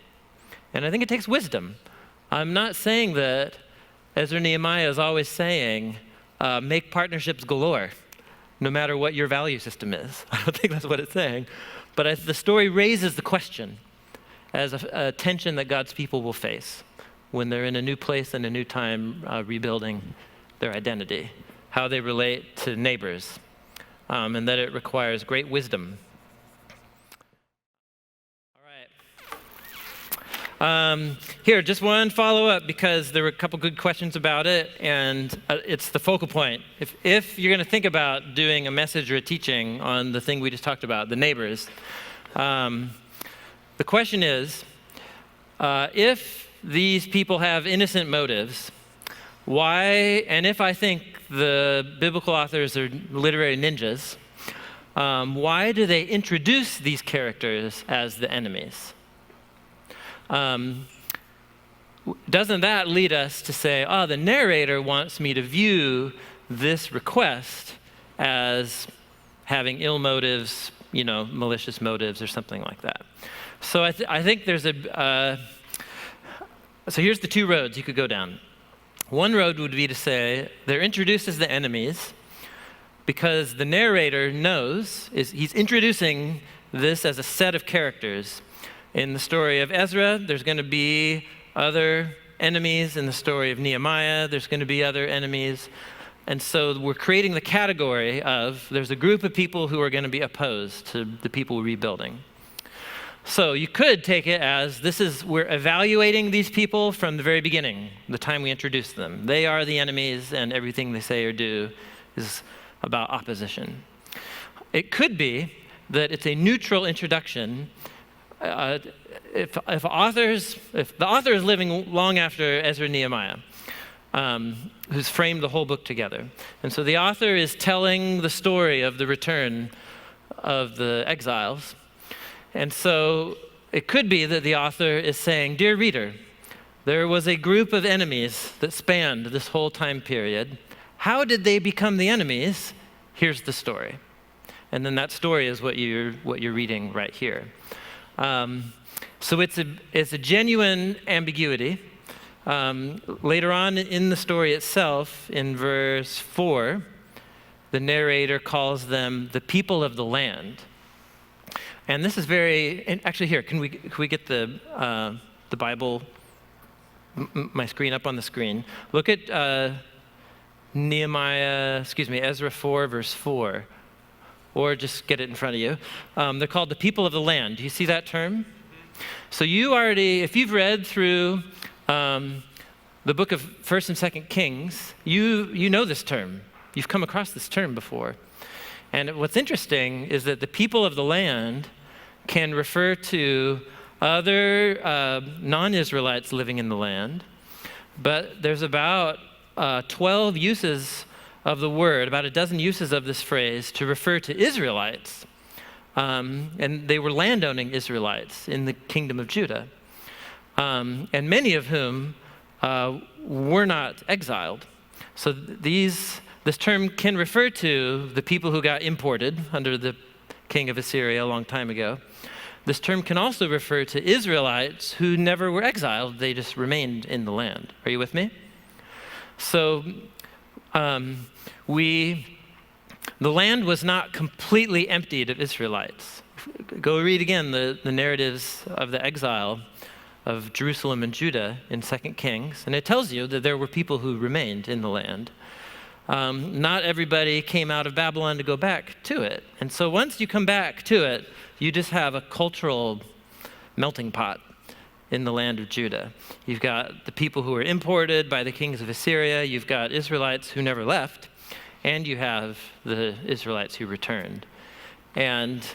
And I think it takes wisdom. I'm not saying that Ezra-Nehemiah is always saying, make partnerships galore, no matter what your value system is. I don't think that's what it's saying. But as the story raises the question as a tension that God's people will face when they're in a new place and a new time rebuilding their identity, how they relate to neighbors, and that it requires great wisdom. Here, just one follow-up, because there were a couple good questions about it, and it's the focal point. If you're going to think about doing a message or a teaching on the thing we just talked about, the neighbors, the question is, if these people have innocent motives, why, and if I think the biblical authors are literary ninjas, why do they introduce these characters as the enemies? Doesn't that lead us to say, the narrator wants me to view this request as having ill motives, malicious motives or something like that? So I think there's so here's the two roads you could go down. One road would be to say they're introduced as the enemies because the narrator knows, he's introducing this as a set of characters. In the story of Ezra, there's going to be other enemies. In the story of Nehemiah, there's going to be other enemies. And so we're creating the category of there's a group of people who are going to be opposed to the people rebuilding. So you could take it as we're evaluating these people from the very beginning, the time we introduce them. They are the enemies, and everything they say or do is about opposition. It could be that it's a neutral introduction. If the author is living long after Ezra-Nehemiah, who's framed the whole book together, and so the author is telling the story of the return of the exiles, and so it could be that the author is saying, dear reader, there was a group of enemies that spanned this whole time period. How did they become the enemies? Here's the story. And then that story is what you're reading right here. So it's a genuine ambiguity. Later on in the story itself, in verse 4, the narrator calls them the people of the land. And this is actually here, can we get the Bible, my screen up on the screen? Look at Ezra 4, verse 4, or just get it in front of you. They're called the people of the land. Do you see that term? So if you've read through the book of 1st and 2nd Kings, you know this term. You've come across this term before. And what's interesting is that the people of the land can refer to other non-Israelites living in the land, but there's about 12 uses of the word, about a dozen uses of this phrase to refer to Israelites. And they were landowning Israelites in the kingdom of Judah, and many of whom were not exiled. So this term can refer to the people who got imported under the king of Assyria a long time ago. This term can also refer to Israelites who never were exiled. They just remained in the land. Are you with me? So the land was not completely emptied of Israelites. Go read again the narratives of the exile of Jerusalem and Judah in 2 Kings, and it tells you that there were people who remained in the land. Not everybody came out of Babylon to go back to it. And so once you come back to it, you just have a cultural melting pot in the land of Judah. You've got the people who were imported by the kings of Assyria, you've got Israelites who never left, and you have the Israelites who returned. And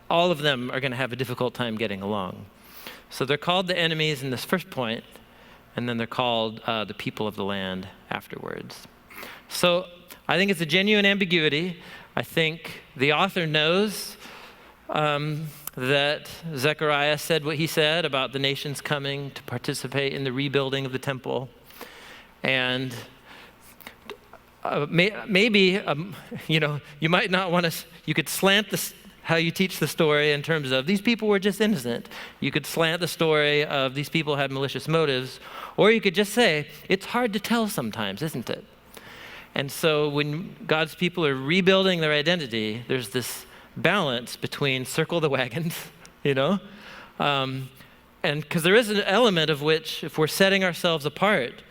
all of them are going to have a difficult time getting along. So they're called the enemies in this first point, and then they're called the people of the land afterwards. So I think it's a genuine ambiguity. I think the author knows that Zechariah said what he said about the nations coming to participate in the rebuilding of the temple. And maybe, you might not want to, you could slant how you teach the story in terms of these people were just innocent. You could slant the story of these people had malicious motives, or you could just say, it's hard to tell sometimes, isn't it? And so when God's people are rebuilding their identity, there's this balance between circle the wagons, and because there is an element of which, if we're setting ourselves apart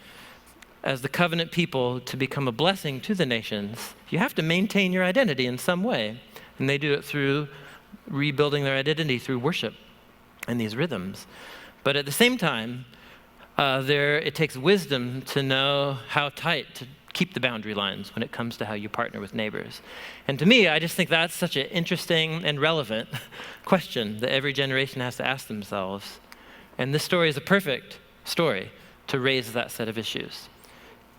as the covenant people to become a blessing to the nations, you have to maintain your identity in some way. And they do it through rebuilding their identity through worship and these rhythms. But at the same time, it takes wisdom to know how tight to keep the boundary lines when it comes to how you partner with neighbors. And to me, I just think that's such an interesting and relevant question that every generation has to ask themselves. And this story is a perfect story to raise that set of issues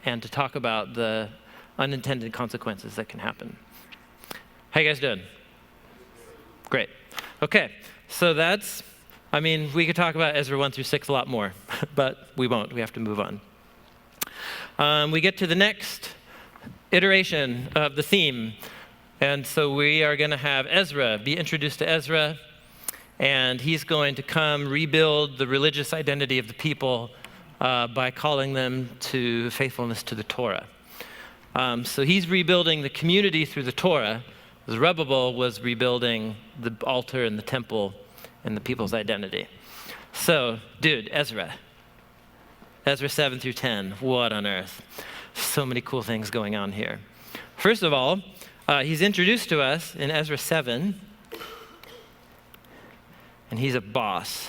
and to talk about the unintended consequences that can happen. How you guys doing? Great. Okay, so we could talk about Ezra 1 through 6 a lot more, but we won't. We have to move on. We get to the next iteration of the theme. And so we are going to have Ezra be introduced to Ezra, and he's going to come rebuild the religious identity of the people by calling them to faithfulness to the Torah. So he's rebuilding the community through the Torah. Zerubbabel was rebuilding the altar and the temple and the people's identity. So, Ezra 7 through 10, what on earth? So many cool things going on here. First of all, he's introduced to us in Ezra 7, and he's a boss.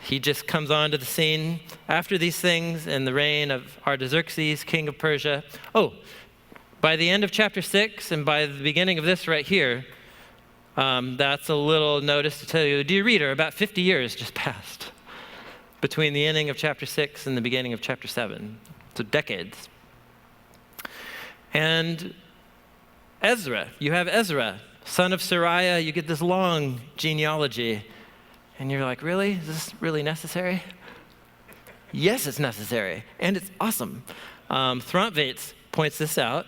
He just comes onto the scene after these things in the reign of Artaxerxes, king of Persia. By the end of chapter 6 and by the beginning of this right here, that's a little notice to tell you, dear reader, about 50 years just passed between the ending of chapter 6 and the beginning of chapter 7. So decades. And you have Ezra, son of Sariah. You get this long genealogy. And you're like, really? Is this really necessary? Yes, it's necessary, and it's awesome. Throntvates points this out.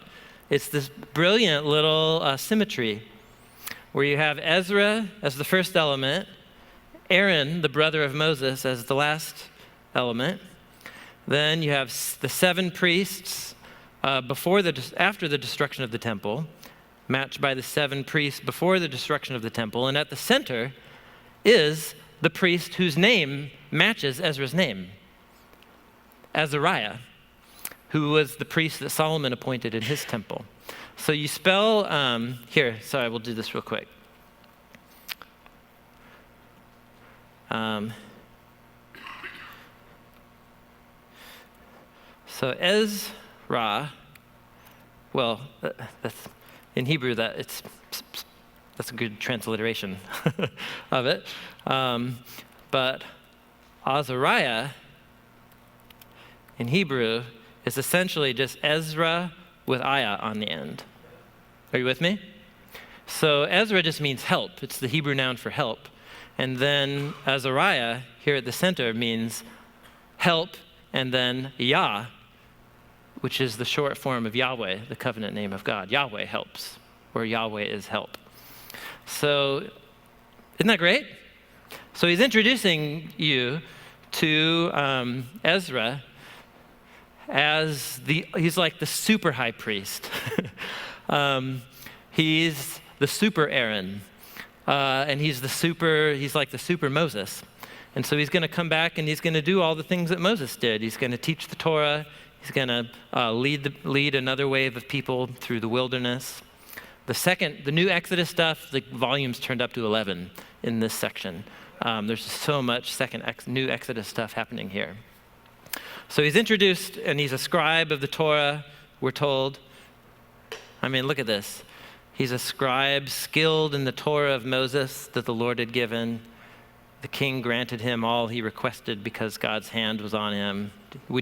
It's this brilliant little symmetry where you have Ezra as the first element, Aaron, the brother of Moses, as the last element. Then you have the 7 priests after the destruction of the temple, matched by the 7 priests before the destruction of the temple. And at the center is the priest whose name matches Ezra's name, Azariah, who was the priest that Solomon appointed in his temple. So you spell, sorry, we'll do this real quick. So Ezra, well, that's in Hebrew that's a good transliteration of it. But Azariah in Hebrew is essentially just Ezra with ayah on the end. Are you with me? So Ezra just means help. It's the Hebrew noun for help. And then Azariah here at the center means help, and then Yah, which is the short form of Yahweh, the covenant name of God. Yahweh helps, or Yahweh is help. So isn't that great? So he's introducing you to Ezra as he's like the super high priest. He's the super Aaron. And he's like the super Moses. And so he's going to come back and he's going to do all the things that Moses did. He's going to teach the Torah. He's going to lead another wave of people through the wilderness. The new Exodus stuff, the volumes turned up to 11 in this section. There's so much new Exodus stuff happening here. So he's introduced, and he's a scribe of the Torah, we're told. I mean, look at this. He's a scribe skilled in the Torah of Moses that the Lord had given. The king granted him all he requested because God's hand was on him.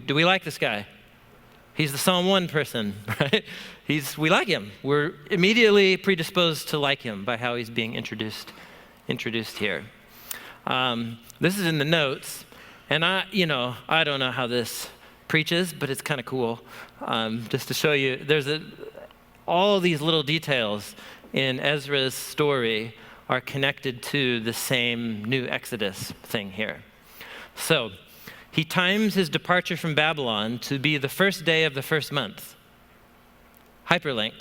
Do we like this guy? He's the Psalm 1 person, right? We like him. We're immediately predisposed to like him by how he's being introduced here. This is in the notes, and I don't know how this preaches, but it's kind of cool. Just to show you, all these little details in Ezra's story are connected to the same new Exodus thing here. So he times his departure from Babylon to be the first day of the first month. Hyperlink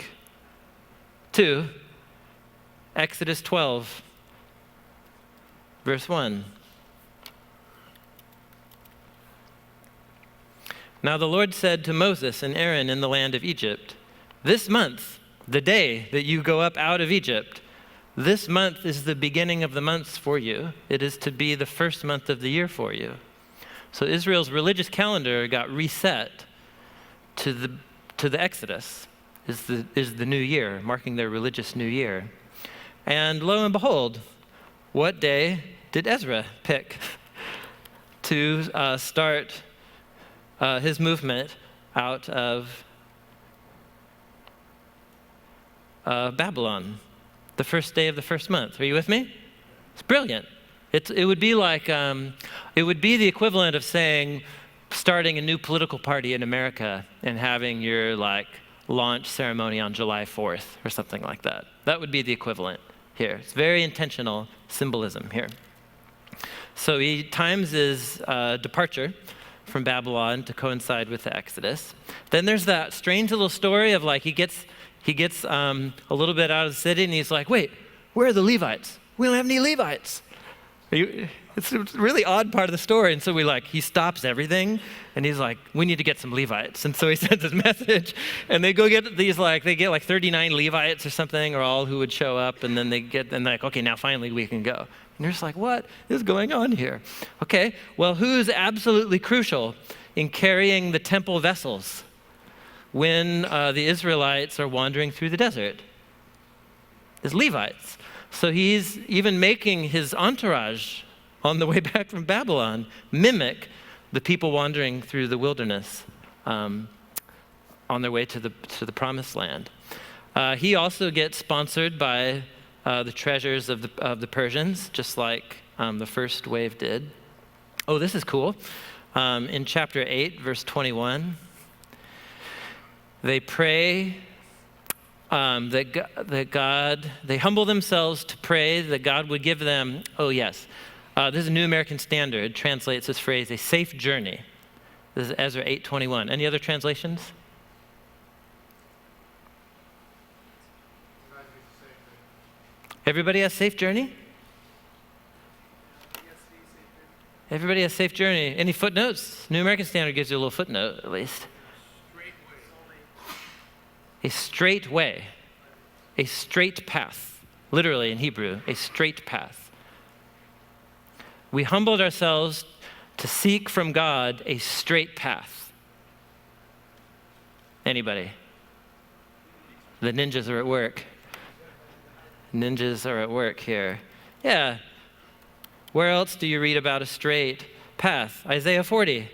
to Exodus 12, verse 1. Now the Lord said to Moses and Aaron in the land of Egypt, "This month, the day that you go up out of Egypt, this month is the beginning of the months for you. It is to be the first month of the year for you." So Israel's religious calendar got reset to the Exodus, is the new year, marking their religious new year. And lo and behold, what day did Ezra pick to start his movement out of Babylon? The first day of the first month. Are you with me? It's brilliant. It would be like, it would be the equivalent of saying, starting a new political party in America and having your launch ceremony on July 4th or something like that. That would be the equivalent here. It's very intentional symbolism here. So he times his departure from Babylon to coincide with the Exodus. Then there's that strange little story of he gets a little bit out of the city and he's like, wait, where are the Levites? We don't have any Levites. It's a really odd part of the story. And so he stops everything and he's like, we need to get some Levites. And so he sends his message and they go get these, they get 39 Levites or something, or all who would show up. And then they're like, okay, now finally we can go. And you're just like, what is going on here? Okay, well, who's absolutely crucial in carrying the temple vessels when the Israelites are wandering through the desert? Is Levites. So he's even making his entourage on the way back from Babylon mimic the people wandering through the wilderness on their way to the promised land. He also gets sponsored by the treasures of the Persians, just like The first wave did. Oh, this is cool. In chapter 8, verse 21, they pray they humble themselves to pray that God would give them, this is a New American Standard, translates this phrase, a safe journey. This is Ezra 8:21. Any other translations? Everybody has safe journey? Everybody has safe journey. Any footnotes? New American Standard gives you a little footnote, at least. A straight way. A straight path. Literally in Hebrew, a straight path. We humbled ourselves to seek from God a straight path. Anybody? The ninjas are at work. Ninjas are at work here. Yeah. Where else do you read about a straight path? Isaiah 40.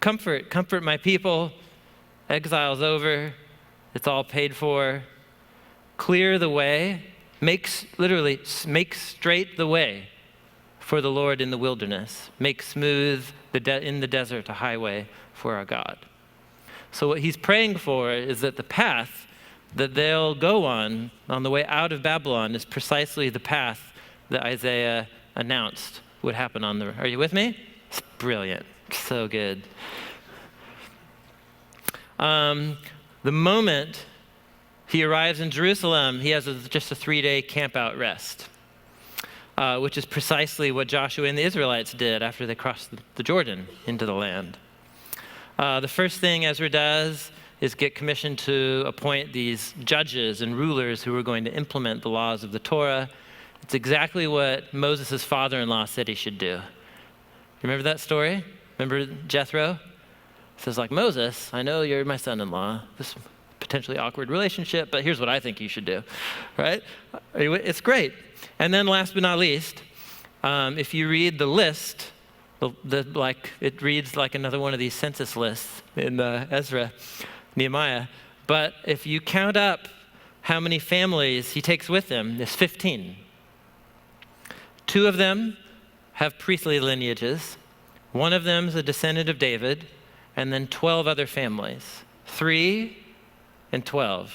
Comfort my people. Exile's over. It's all paid for. Clear the way. Make straight the way for the Lord in the wilderness. Make smooth in the desert a highway for our God. So what he's praying for is that the path that they'll go on the way out of Babylon is precisely the path that Isaiah announced would happen on the... Are you with me? It's brilliant. So good. The moment he arrives in Jerusalem, he has just a 3-day camp-out rest, which is precisely what Joshua and the Israelites did after they crossed the Jordan into the land. The first thing Ezra does is get commissioned to appoint these judges and rulers who are going to implement the laws of the Torah. It's exactly what Moses' father-in-law said he should do. Remember that story? Remember Jethro? He says, like, Moses, I know you're my son-in-law. This potentially awkward relationship, but here's what I think you should do, right? It's great. And then last but not least, if you read the list, it reads like another one of these census lists in Ezra-Nehemiah. But if you count up how many families he takes with him, there's 15. 2 of them have priestly lineages. 1 of them is a descendant of David, and then 12 other families. 3 and 12.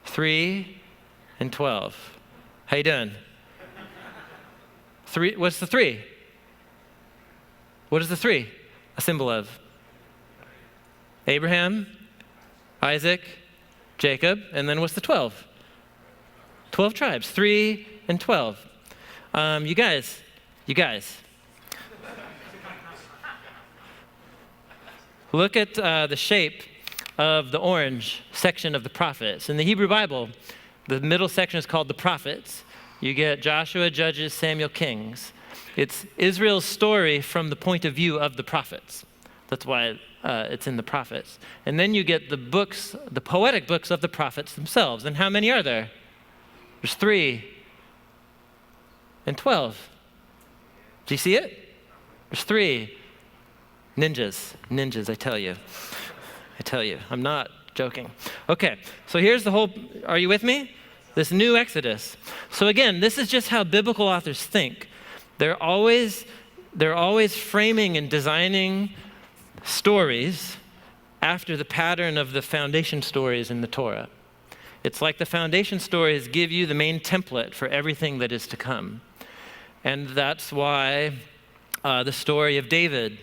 3 and 12. How you doing? 3. What's the 3? What is the 3 a symbol of? Abraham, Isaac, Jacob, and then what's the 12? 12 tribes. 3 and 12. You guys. Look at the shape of the orange section of the prophets. In the Hebrew Bible, the middle section is called the prophets. You get Joshua, Judges, Samuel, Kings. It's Israel's story from the point of view of the prophets. That's why it's in the prophets. And then you get the books, the poetic books of the prophets themselves. And how many are there? There's 3 and 12. Do you see it? There's 3. Ninjas, I tell you. I'm not joking. Okay, so here's the whole, are you with me? This new Exodus. So again, this is just how biblical authors think. They're always framing and designing stories after the pattern of the foundation stories in the Torah. It's like the foundation stories give you the main template for everything that is to come. And that's why the story of David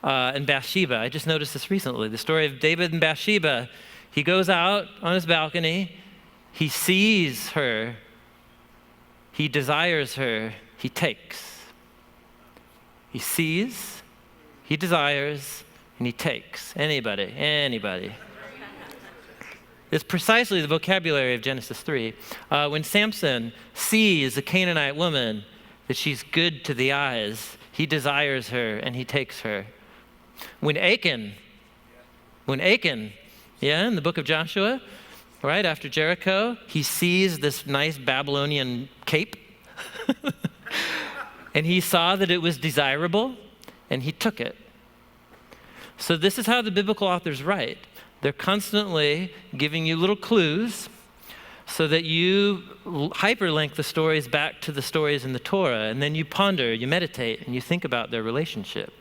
and Bathsheba, I just noticed this recently, the story of David and Bathsheba, he goes out on his balcony, he sees her, he desires her, he takes. He sees, he desires, and he takes. Anybody. It's precisely the vocabulary of Genesis 3. When Samson sees a Canaanite woman, that she's good to the eyes, he desires her and he takes her. When Achan, in the book of Joshua, right after Jericho, he sees this nice Babylonian cape and he saw that it was desirable and he took it. So this is how the biblical authors write. They're constantly giving you little clues so that you hyperlink the stories back to the stories in the Torah, and then you ponder, you meditate, and you think about their relationship.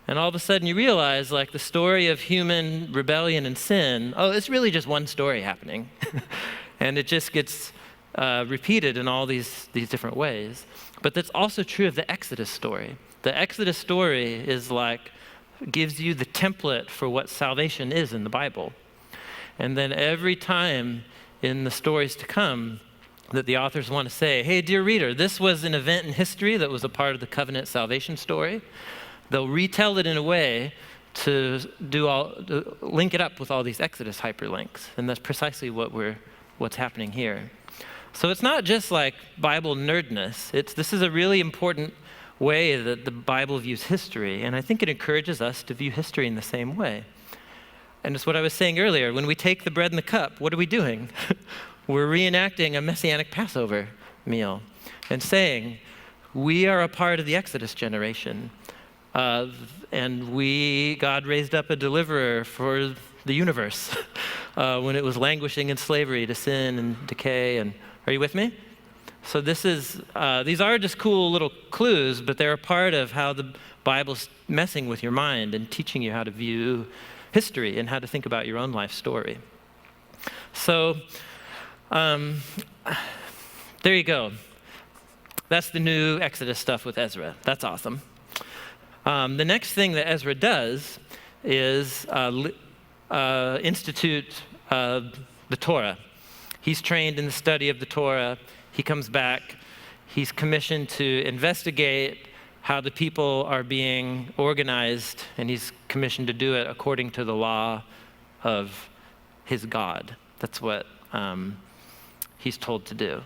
And all of a sudden you realize, like, the story of human rebellion and sin, oh, it's really just one story happening. And it just gets repeated in all these different ways. But that's also true of the Exodus story. The Exodus story is like, gives you the template for what salvation is in the Bible. And then every time in the stories to come that the authors want to say, hey, dear reader, this was an event in history that was a part of the covenant salvation story, they'll retell it in a way to link it up with all these Exodus hyperlinks. And that's precisely what's happening here. So it's not just like Bible nerdness. This is a really important way that the Bible views history. And I think it encourages us to view history in the same way. And it's what I was saying earlier. When we take the bread and the cup, what are we doing? We're reenacting a messianic Passover meal and saying, we are a part of the Exodus generation. And God raised up a deliverer for the universe when it was languishing in slavery to sin and decay. And are you with me? So these are just cool little clues, but they're a part of how the Bible's messing with your mind and teaching you how to view history and how to think about your own life story. So there you go. That's the new Exodus stuff with Ezra. That's awesome. The next thing that Ezra does is institute the Torah. He's trained in the study of the Torah. He comes back. He's commissioned to investigate how the people are being organized, and he's commissioned to do it according to the law of his God. That's what he's told to do.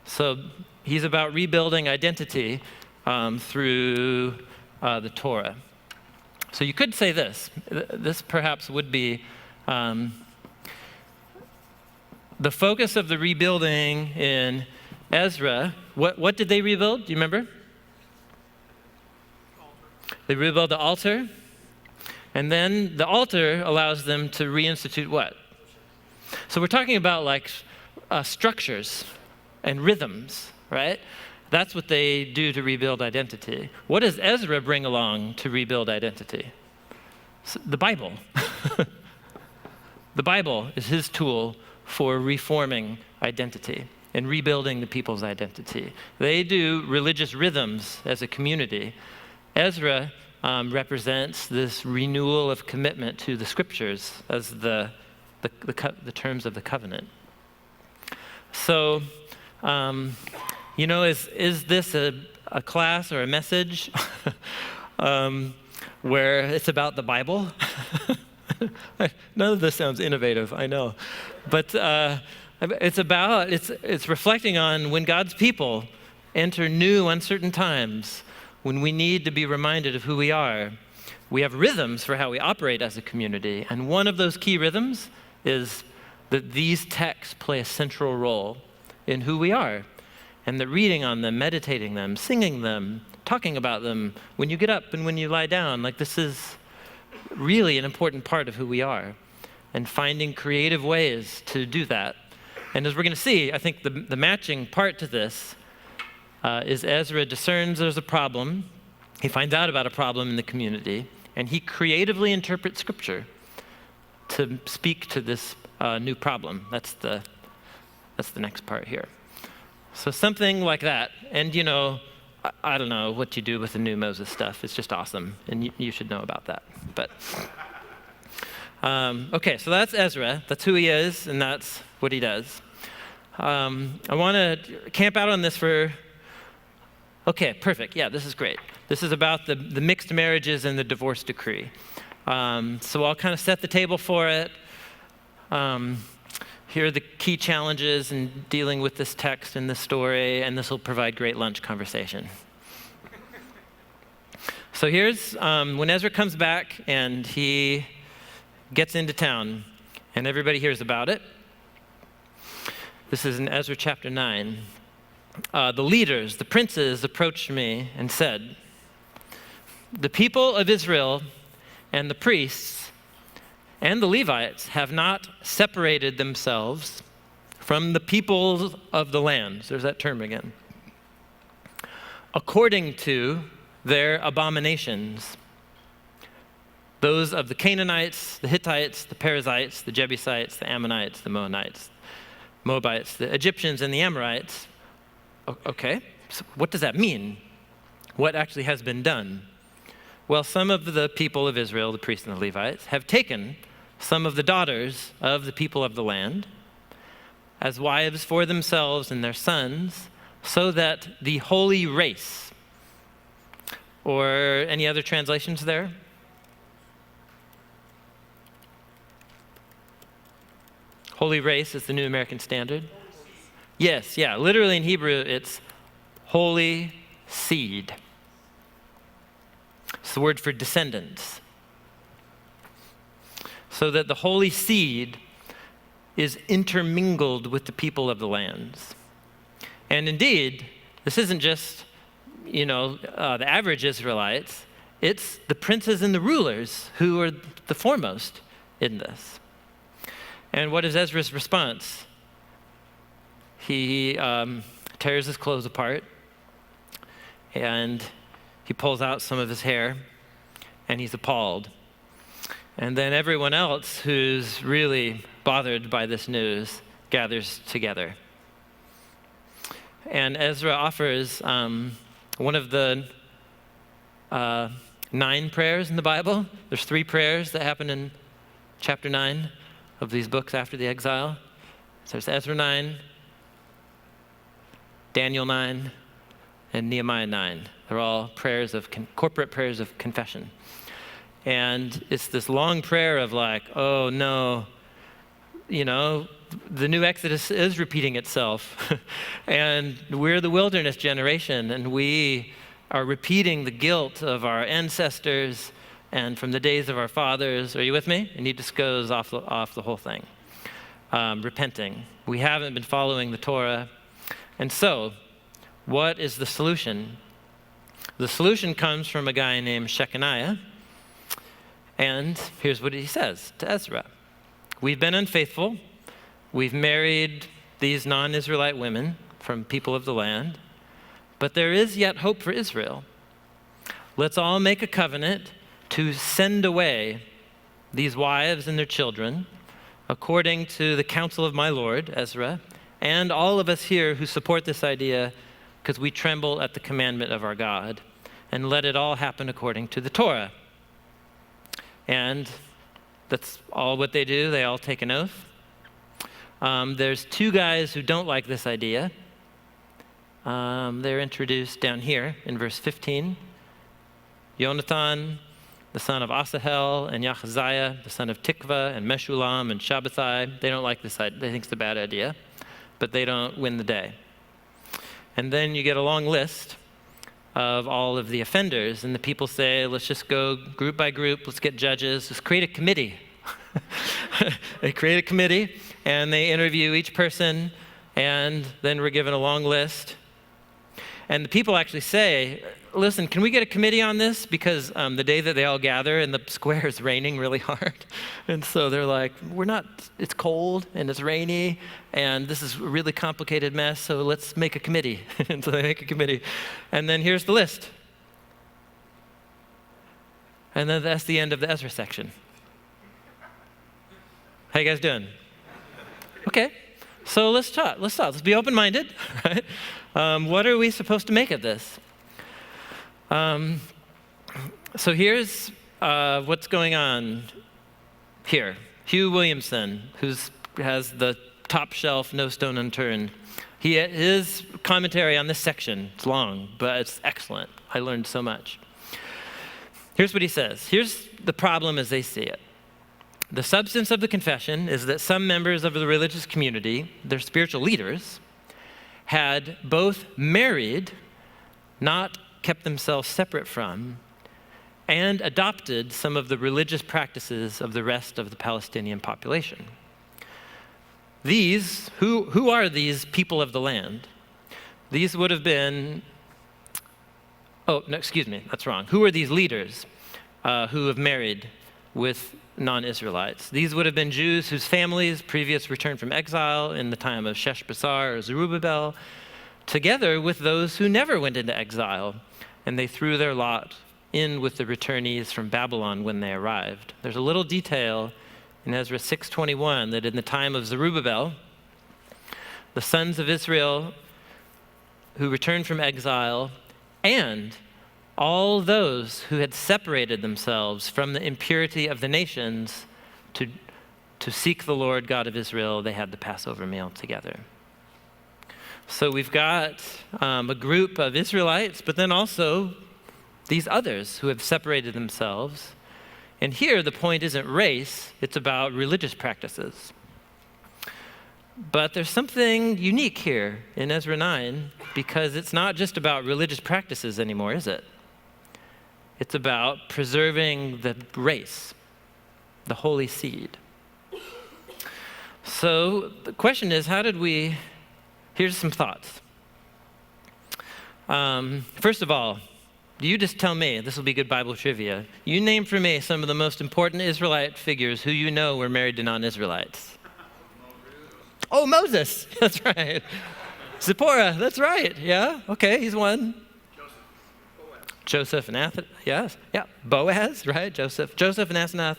So he's about rebuilding identity through the Torah. So you could say this. This perhaps would be the focus of the rebuilding in Ezra. What did they rebuild? Do you remember? They rebuild the altar, and then the altar allows them to reinstitute what? So we're talking about like structures and rhythms, right? That's what they do to rebuild identity. What does Ezra bring along to rebuild identity? The Bible. The Bible is his tool for reforming identity and rebuilding the people's identity. They do religious rhythms as a community. Ezra represents this renewal of commitment to the scriptures as the terms of the covenant. So, is this a class or a message where it's about the Bible? None of this sounds innovative, I know. But it's reflecting on when God's people enter new, uncertain times, when we need to be reminded of who we are. We have rhythms for how we operate as a community, and one of those key rhythms is that these texts play a central role in who we are, and that reading on them, meditating them, singing them, talking about them when you get up and when you lie down, like this is really an important part of who we are, and finding creative ways to do that. And as we're going to see, I think the matching part to this is Ezra discerns there's a problem. He finds out about a problem in the community, and he creatively interprets scripture to speak to this new problem. That's the next part here. So something like that. And I don't know what you do with the new Moses stuff. It's just awesome, and you should know about that. But okay, so that's Ezra. That's who he is, and that's what he does. I want to camp out on this for. Okay, perfect. Yeah, this is great. This is about the mixed marriages and the divorce decree. So I'll kind of set the table for it. Here are the key challenges in dealing with this text and this story, and this will provide great lunch conversation. So here's when Ezra comes back and he gets into town, and everybody hears about it. This is in Ezra chapter 9. The leaders, the princes, approached me and said, "The people of Israel and the priests and the Levites have not separated themselves from the peoples of the land. There's that term again. According to their abominations, those of the Canaanites, the Hittites, the Perizzites, the Jebusites, the Ammonites, the Moabites, the Egyptians, and the Amorites. Okay, so what does that mean? What actually has been done? Well, some of the people of Israel, the priests and the Levites, have taken some of the daughters of the people of the land as wives for themselves and their sons, so that the holy race, or any other translations there? Holy race is the New American Standard. Yes, yeah, literally in Hebrew it's holy seed. It's the word for descendants. So that the holy seed is intermingled with the people of the lands. And indeed, this isn't just, the average Israelites. It's the princes and the rulers who are the foremost in this. And what is Ezra's response? He tears his clothes apart, and he pulls out some of his hair, and he's appalled. And then everyone else who's really bothered by this news gathers together. And Ezra offers one of the 9 prayers in the Bible. There's 3 prayers that happen in chapter 9 of these books after the exile. So there's Ezra 9, Daniel 9, and Nehemiah 9. They're all prayers of corporate prayers of confession. And it's this long prayer of like, oh no, the new Exodus is repeating itself. And we're the wilderness generation, and we are repeating the guilt of our ancestors and from the days of our fathers. Are you with me? And he just goes off the whole thing, repenting. We haven't been following the Torah. And so, what is the solution? The solution comes from a guy named Shechaniah. And here's what he says to Ezra. We've been unfaithful. We've married these non-Israelite women from people of the land. But there is yet hope for Israel. Let's all make a covenant to send away these wives and their children according to the counsel of my Lord, Ezra, and all of us here who support this idea because we tremble at the commandment of our God, and let it all happen according to the Torah. And that's all what they do. They all take an oath. There's 2 guys who don't like this idea. They're introduced down here in verse 15. Yonathan, the son of Asahel, and Yahaziah, the son of Tikva, and Meshulam, and Shabbathai. They don't like this idea. They think it's a bad idea, but they don't win the day. And then you get a long list of all of the offenders, and the people say, let's just go group by group, let's get judges, let's create a committee. They create a committee, and they interview each person, and then we're given a long list. And the people actually say, listen, can we get a committee on this? Because the day that they all gather in the square is raining really hard. And so they're like, it's cold and it's rainy and this is a really complicated mess, so let's make a committee. And so they make a committee. And then here's the list. And then that's the end of the Ezra section. How you guys doing? Okay. So let's talk. Let's be open-minded, right? What are we supposed to make of this? So here's what's going on here. Hugh Williamson, who has the top shelf, No Stone Unturned. His commentary on this section, it's long, but it's excellent. I learned so much. Here's what he says. Here's the problem as they see it. The substance of the confession is that some members of the religious community, their spiritual leaders, had both married, not kept themselves separate from, and adopted some of the religious practices of the rest of the Palestinian population. These, who are these people of the land? These would have been, that's wrong. Who are these leaders who have married with non-Israelites. These would have been Jews whose families previous returned from exile in the time of Sheshbazzar or Zerubbabel, together with those who never went into exile, and they threw their lot in with the returnees from Babylon when they arrived. There's a little detail in Ezra 6:21 that in the time of Zerubbabel, the sons of Israel who returned from exile and all those who had separated themselves from the impurity of the nations to seek the Lord God of Israel, they had the Passover meal together. So we've got a group of Israelites, but then also these others who have separated themselves. And here the point isn't race, it's about religious practices. But there's something unique here in Ezra 9 because it's not just about religious practices anymore, is it? It's about preserving the race, the holy seed. So the question is, here's some thoughts. First of all, you just tell me, this will be good Bible trivia. You name for me some of the most important Israelite figures who you know were married to non-Israelites. Oh, Moses, that's right. Zipporah, that's right, yeah, okay, he's one. Joseph and Asenath, yes, yeah. Boaz, right, Joseph and Asenath.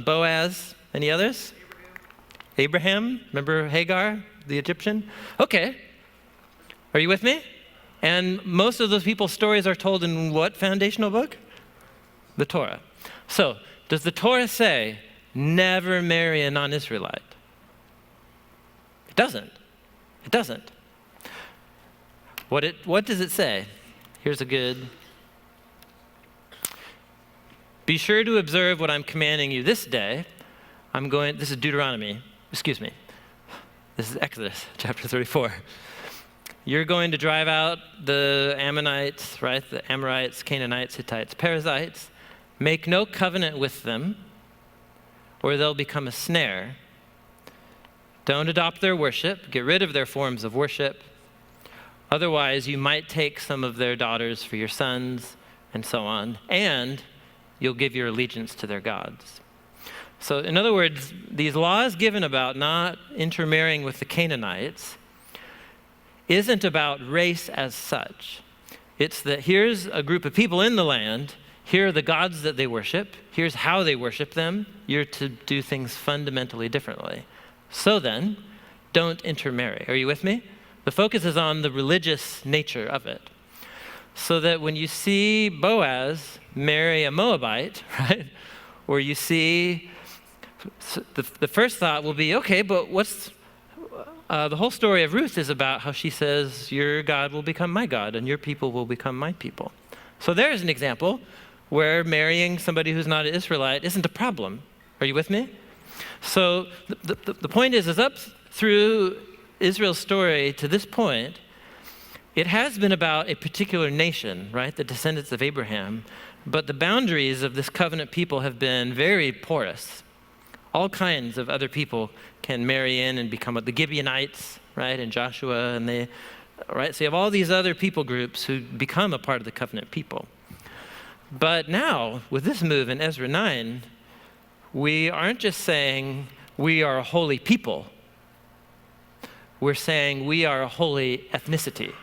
Boaz, any others? Abraham, remember Hagar, the Egyptian? Okay, are you with me? And most of those people's stories are told in what foundational book? The Torah. So, does the Torah say, never marry a non-Israelite? It doesn't. It doesn't. What does it say? Here's a good. Be sure to observe what I'm commanding you this day. This is Deuteronomy, excuse me. This is Exodus chapter 34. You're going to drive out the Ammonites, right? The Amorites, Canaanites, Hittites, Perizzites. Make no covenant with them, or they'll become a snare. Don't adopt their worship. Get rid of their forms of worship. Otherwise, you might take some of their daughters for your sons, and so on. And you'll give your allegiance to their gods. So, in other words, these laws given about not intermarrying with the Canaanites isn't about race as such. It's that here's a group of people in the land, here are the gods that they worship, here's how they worship them, you're to do things fundamentally differently. So then, don't intermarry. Are you with me? The focus is on the religious nature of it. So that when you see Boaz marry a Moabite, right, or you see, the first thought will be, okay, but what's the whole story of Ruth is about how she says, your God will become my God and your people will become my people. So there's an example where marrying somebody who's not an Israelite isn't a problem. Are you with me? So the point is up through Israel's story to this point, it has been about a particular nation, right? The descendants of Abraham. But the boundaries of this covenant people have been very porous. All kinds of other people can marry in and become the Gibeonites, right? And Joshua, and right? So you have all these other people groups who become a part of the covenant people. But now, with this move in Ezra 9, we aren't just saying we are a holy people. We're saying we are a holy ethnicity.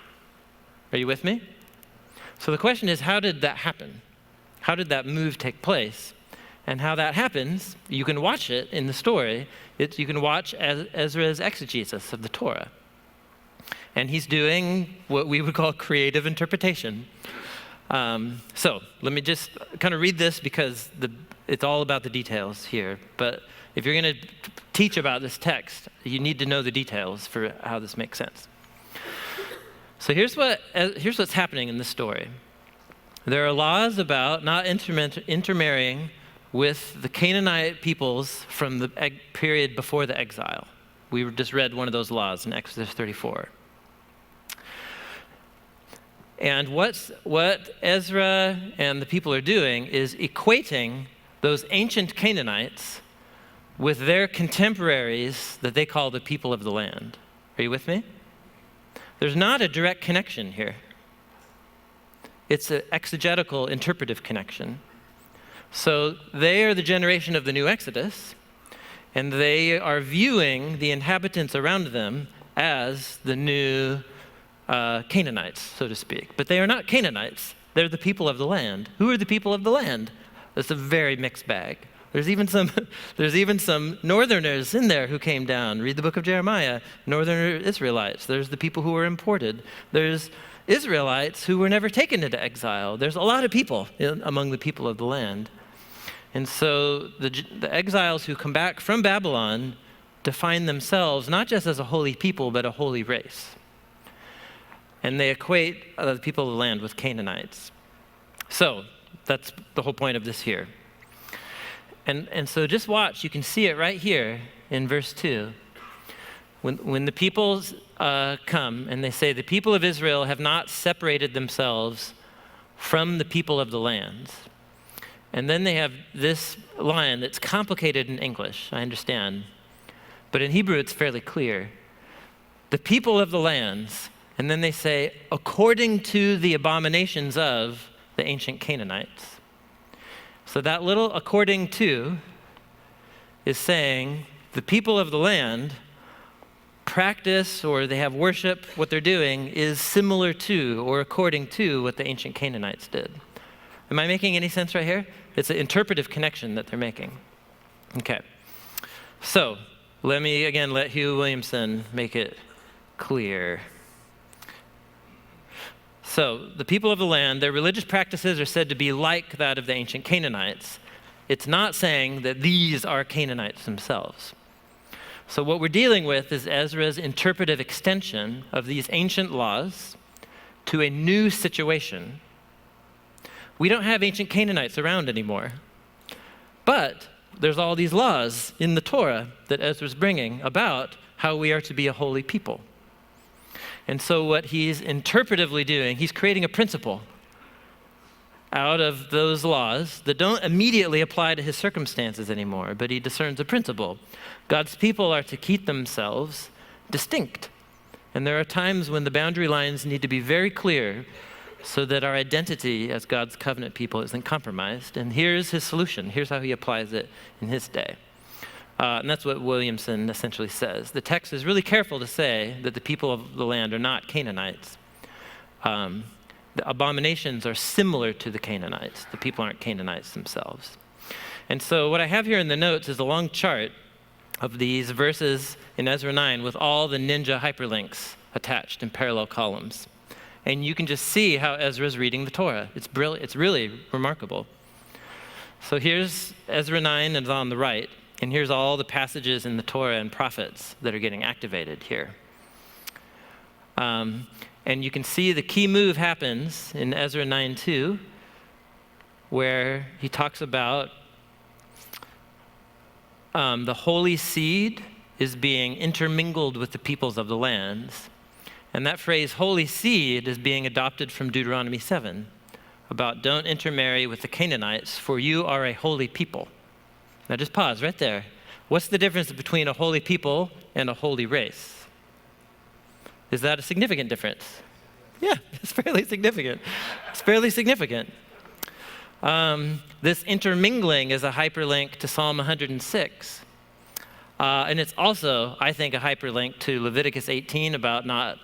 Are you with me? So the question is, how did that happen? How did that move take place? And how that happens, you can watch it in the story. You can watch Ezra's exegesis of the Torah. And he's doing what we would call creative interpretation. So let me just kind of read this because it's all about the details here. But if you're going to teach about this text, you need to know the details for how this makes sense. So here's what's happening in this story. There are laws about not intermarrying with the Canaanite peoples from the period before the exile. We just read one of those laws in Exodus 34. And what Ezra and the people are doing is equating those ancient Canaanites with their contemporaries that they call the people of the land. Are you with me? There's not a direct connection here. It's an exegetical, interpretive connection. So they are the generation of the new Exodus, and they are viewing the inhabitants around them as the new Canaanites, so to speak. But they are not Canaanites. They're the people of the land. Who are the people of the land? That's a very mixed bag. There's even some northerners in there who came down. Read the book of Jeremiah. Northern Israelites. There's the people who were imported. There's Israelites who were never taken into exile. There's a lot of people among the people of the land. And so the exiles who come back from Babylon define themselves not just as a holy people, but a holy race. And they equate the people of the land with Canaanites. So that's the whole point of this here. And so just watch, you can see it right here in verse 2. When the peoples come and they say, the people of Israel have not separated themselves from the people of the lands. And then they have this line that's complicated in English, I understand. But in Hebrew, it's fairly clear. The people of the lands, and then they say, according to the abominations of the ancient Canaanites. So that little according to is saying the people of the land practice, or they have worship, what they're doing is similar to or according to what the ancient Canaanites did. Am I making any sense right here? It's an interpretive connection that they're making. Okay. So let me again let Hugh Williamson make it clear. So the people of the land, their religious practices are said to be like that of the ancient Canaanites. It's not saying that these are Canaanites themselves. So what we're dealing with is Ezra's interpretive extension of these ancient laws to a new situation. We don't have ancient Canaanites around anymore. But there's all these laws in the Torah that Ezra's bringing about how we are to be a holy people. And so what he's interpretively doing, he's creating a principle out of those laws that don't immediately apply to his circumstances anymore, but he discerns a principle. God's people are to keep themselves distinct. And there are times when the boundary lines need to be very clear so that our identity as God's covenant people isn't compromised. And here's his solution. Here's how he applies it in his day. And that's what Williamson essentially says. The text is really careful to say that the people of the land are not Canaanites. The abominations are similar to the Canaanites. The people aren't Canaanites themselves. And so what I have here in the notes is a long chart of these verses in Ezra 9 with all the ninja hyperlinks attached in parallel columns. And you can just see how Ezra's reading the Torah. It's brilliant. It's really remarkable. So here's Ezra 9, and it's on the right. And here's all the passages in the Torah and prophets that are getting activated here. And you can see the key move happens in Ezra 9:2, where he talks about the holy seed is being intermingled with the peoples of the lands. And that phrase, holy seed, is being adopted from Deuteronomy 7, about don't intermarry with the Canaanites, for you are a holy people. Now just pause right there. What's the difference between a holy people and a holy race? Is that a significant difference? Yeah, it's fairly significant. It's fairly significant. This intermingling is a hyperlink to Psalm 106. And it's also, I think, a hyperlink to Leviticus 18 about not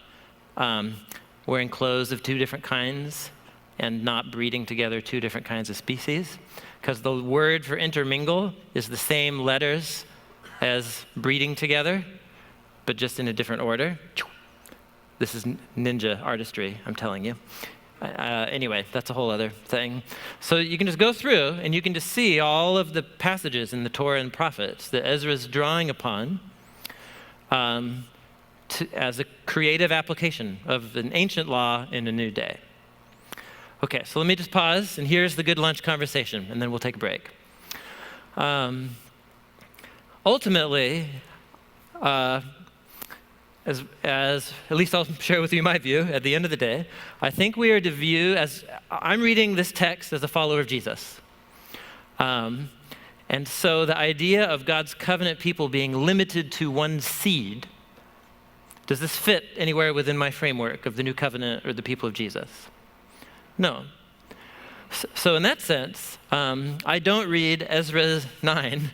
wearing clothes of two different kinds and not breeding together two different kinds of species. Because the word for intermingle is the same letters as breeding together, but just in a different order. This is ninja artistry, I'm telling you. Anyway, that's a whole other thing. So you can just go through and you can just see all of the passages in the Torah and prophets that Ezra is drawing upon as a creative application of an ancient law in a new day. Okay, so let me just pause, and here's the good lunch conversation, and then we'll take a break. Ultimately, as at least I'll share with you my view at the end of the day, I think we are to view as, I'm reading this text as a follower of Jesus. And so the idea of God's covenant people being limited to one seed, does this fit anywhere within my framework of the new covenant or the people of Jesus? No. So in that sense, I don't read Ezra 9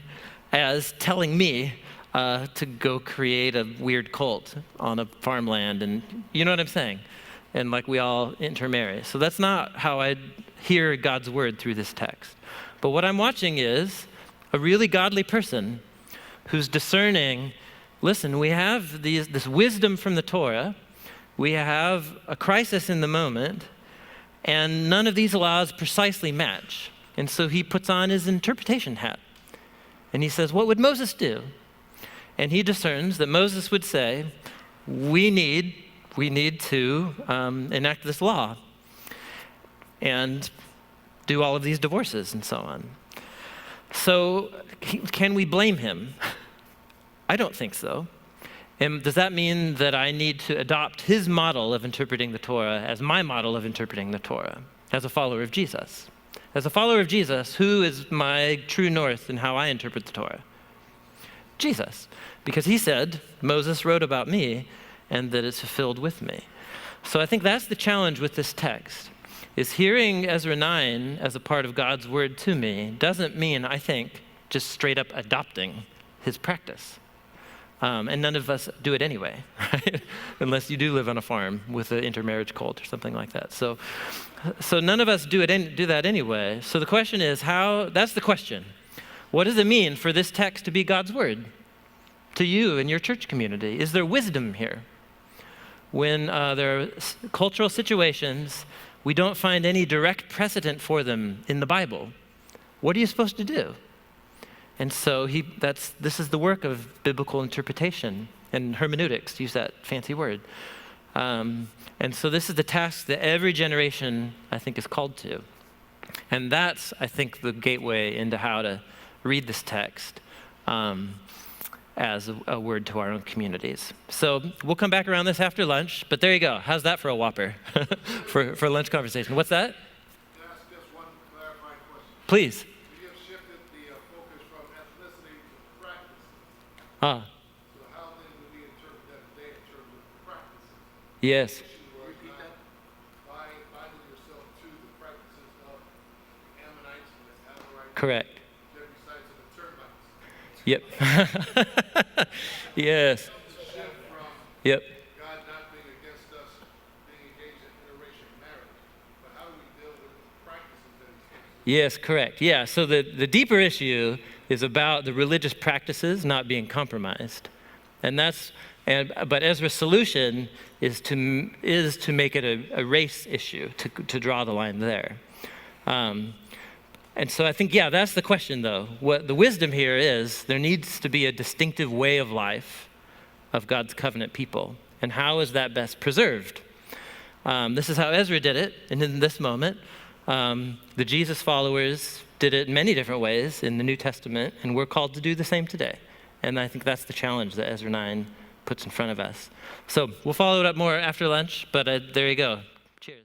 as telling me to go create a weird cult on a farmland, and you know what I'm saying? And like we all intermarry. So that's not how I hear God's word through this text. But what I'm watching is a really godly person who's discerning, listen, we have this wisdom from the Torah, we have a crisis in the moment, and none of these laws precisely match. And so he puts on his interpretation hat. And he says, what would Moses do? And he discerns that Moses would say, we need to enact this law and do all of these divorces and so on. So can we blame him? I don't think so. And does that mean that I need to adopt his model of interpreting the Torah as my model of interpreting the Torah as a follower of Jesus? As a follower of Jesus, who is my true north in how I interpret the Torah? Jesus. Because he said, Moses wrote about me and that it's fulfilled with me. So I think that's the challenge with this text, is hearing Ezra 9 as a part of God's word to me doesn't mean, I think, just straight up adopting his practice. And none of us do it anyway, right? Unless you do live on a farm with an intermarriage cult or something like that. So none of us do that anyway. So the question is that's the question. What does it mean for this text to be God's word to you and your church community? Is there wisdom here? When there are cultural situations, we don't find any direct precedent for them in the Bible. What are you supposed to do? And so this is the work of biblical interpretation and hermeneutics, to use that fancy word. And so this is the task that every generation, I think, is called to. And that's, I think, the gateway into how to read this text as a word to our own communities. So we'll come back around this after lunch, but there you go. How's that for a whopper for lunch conversation? What's that? Can I ask just one clarifying question? Please. You have shifted the focus from ethnicity to practice. Ah, So how then do we interpret that today in terms of practices? yes. The issue was not binding yourself to the practices of Ammonites and the Amorites, Correct. Jebusites, and the Termites. Yep. Yes. Shift from Yep. God not being against us being engaged in interracial marriage, but how do we deal with the practices that he's Yes, correct. Yeah, so the deeper issue is about the religious practices not being compromised. But Ezra's solution is to make it a race issue, to draw the line there. And so I think, that's the question, though. What the wisdom here is, there needs to be a distinctive way of life of God's covenant people. And how is that best preserved? This is how Ezra did it, and in this moment, the Jesus followers did it in many different ways in the New Testament, and we're called to do the same today. And I think that's the challenge that Ezra 9 puts in front of us. So we'll follow it up more after lunch, but there you go. Cheers.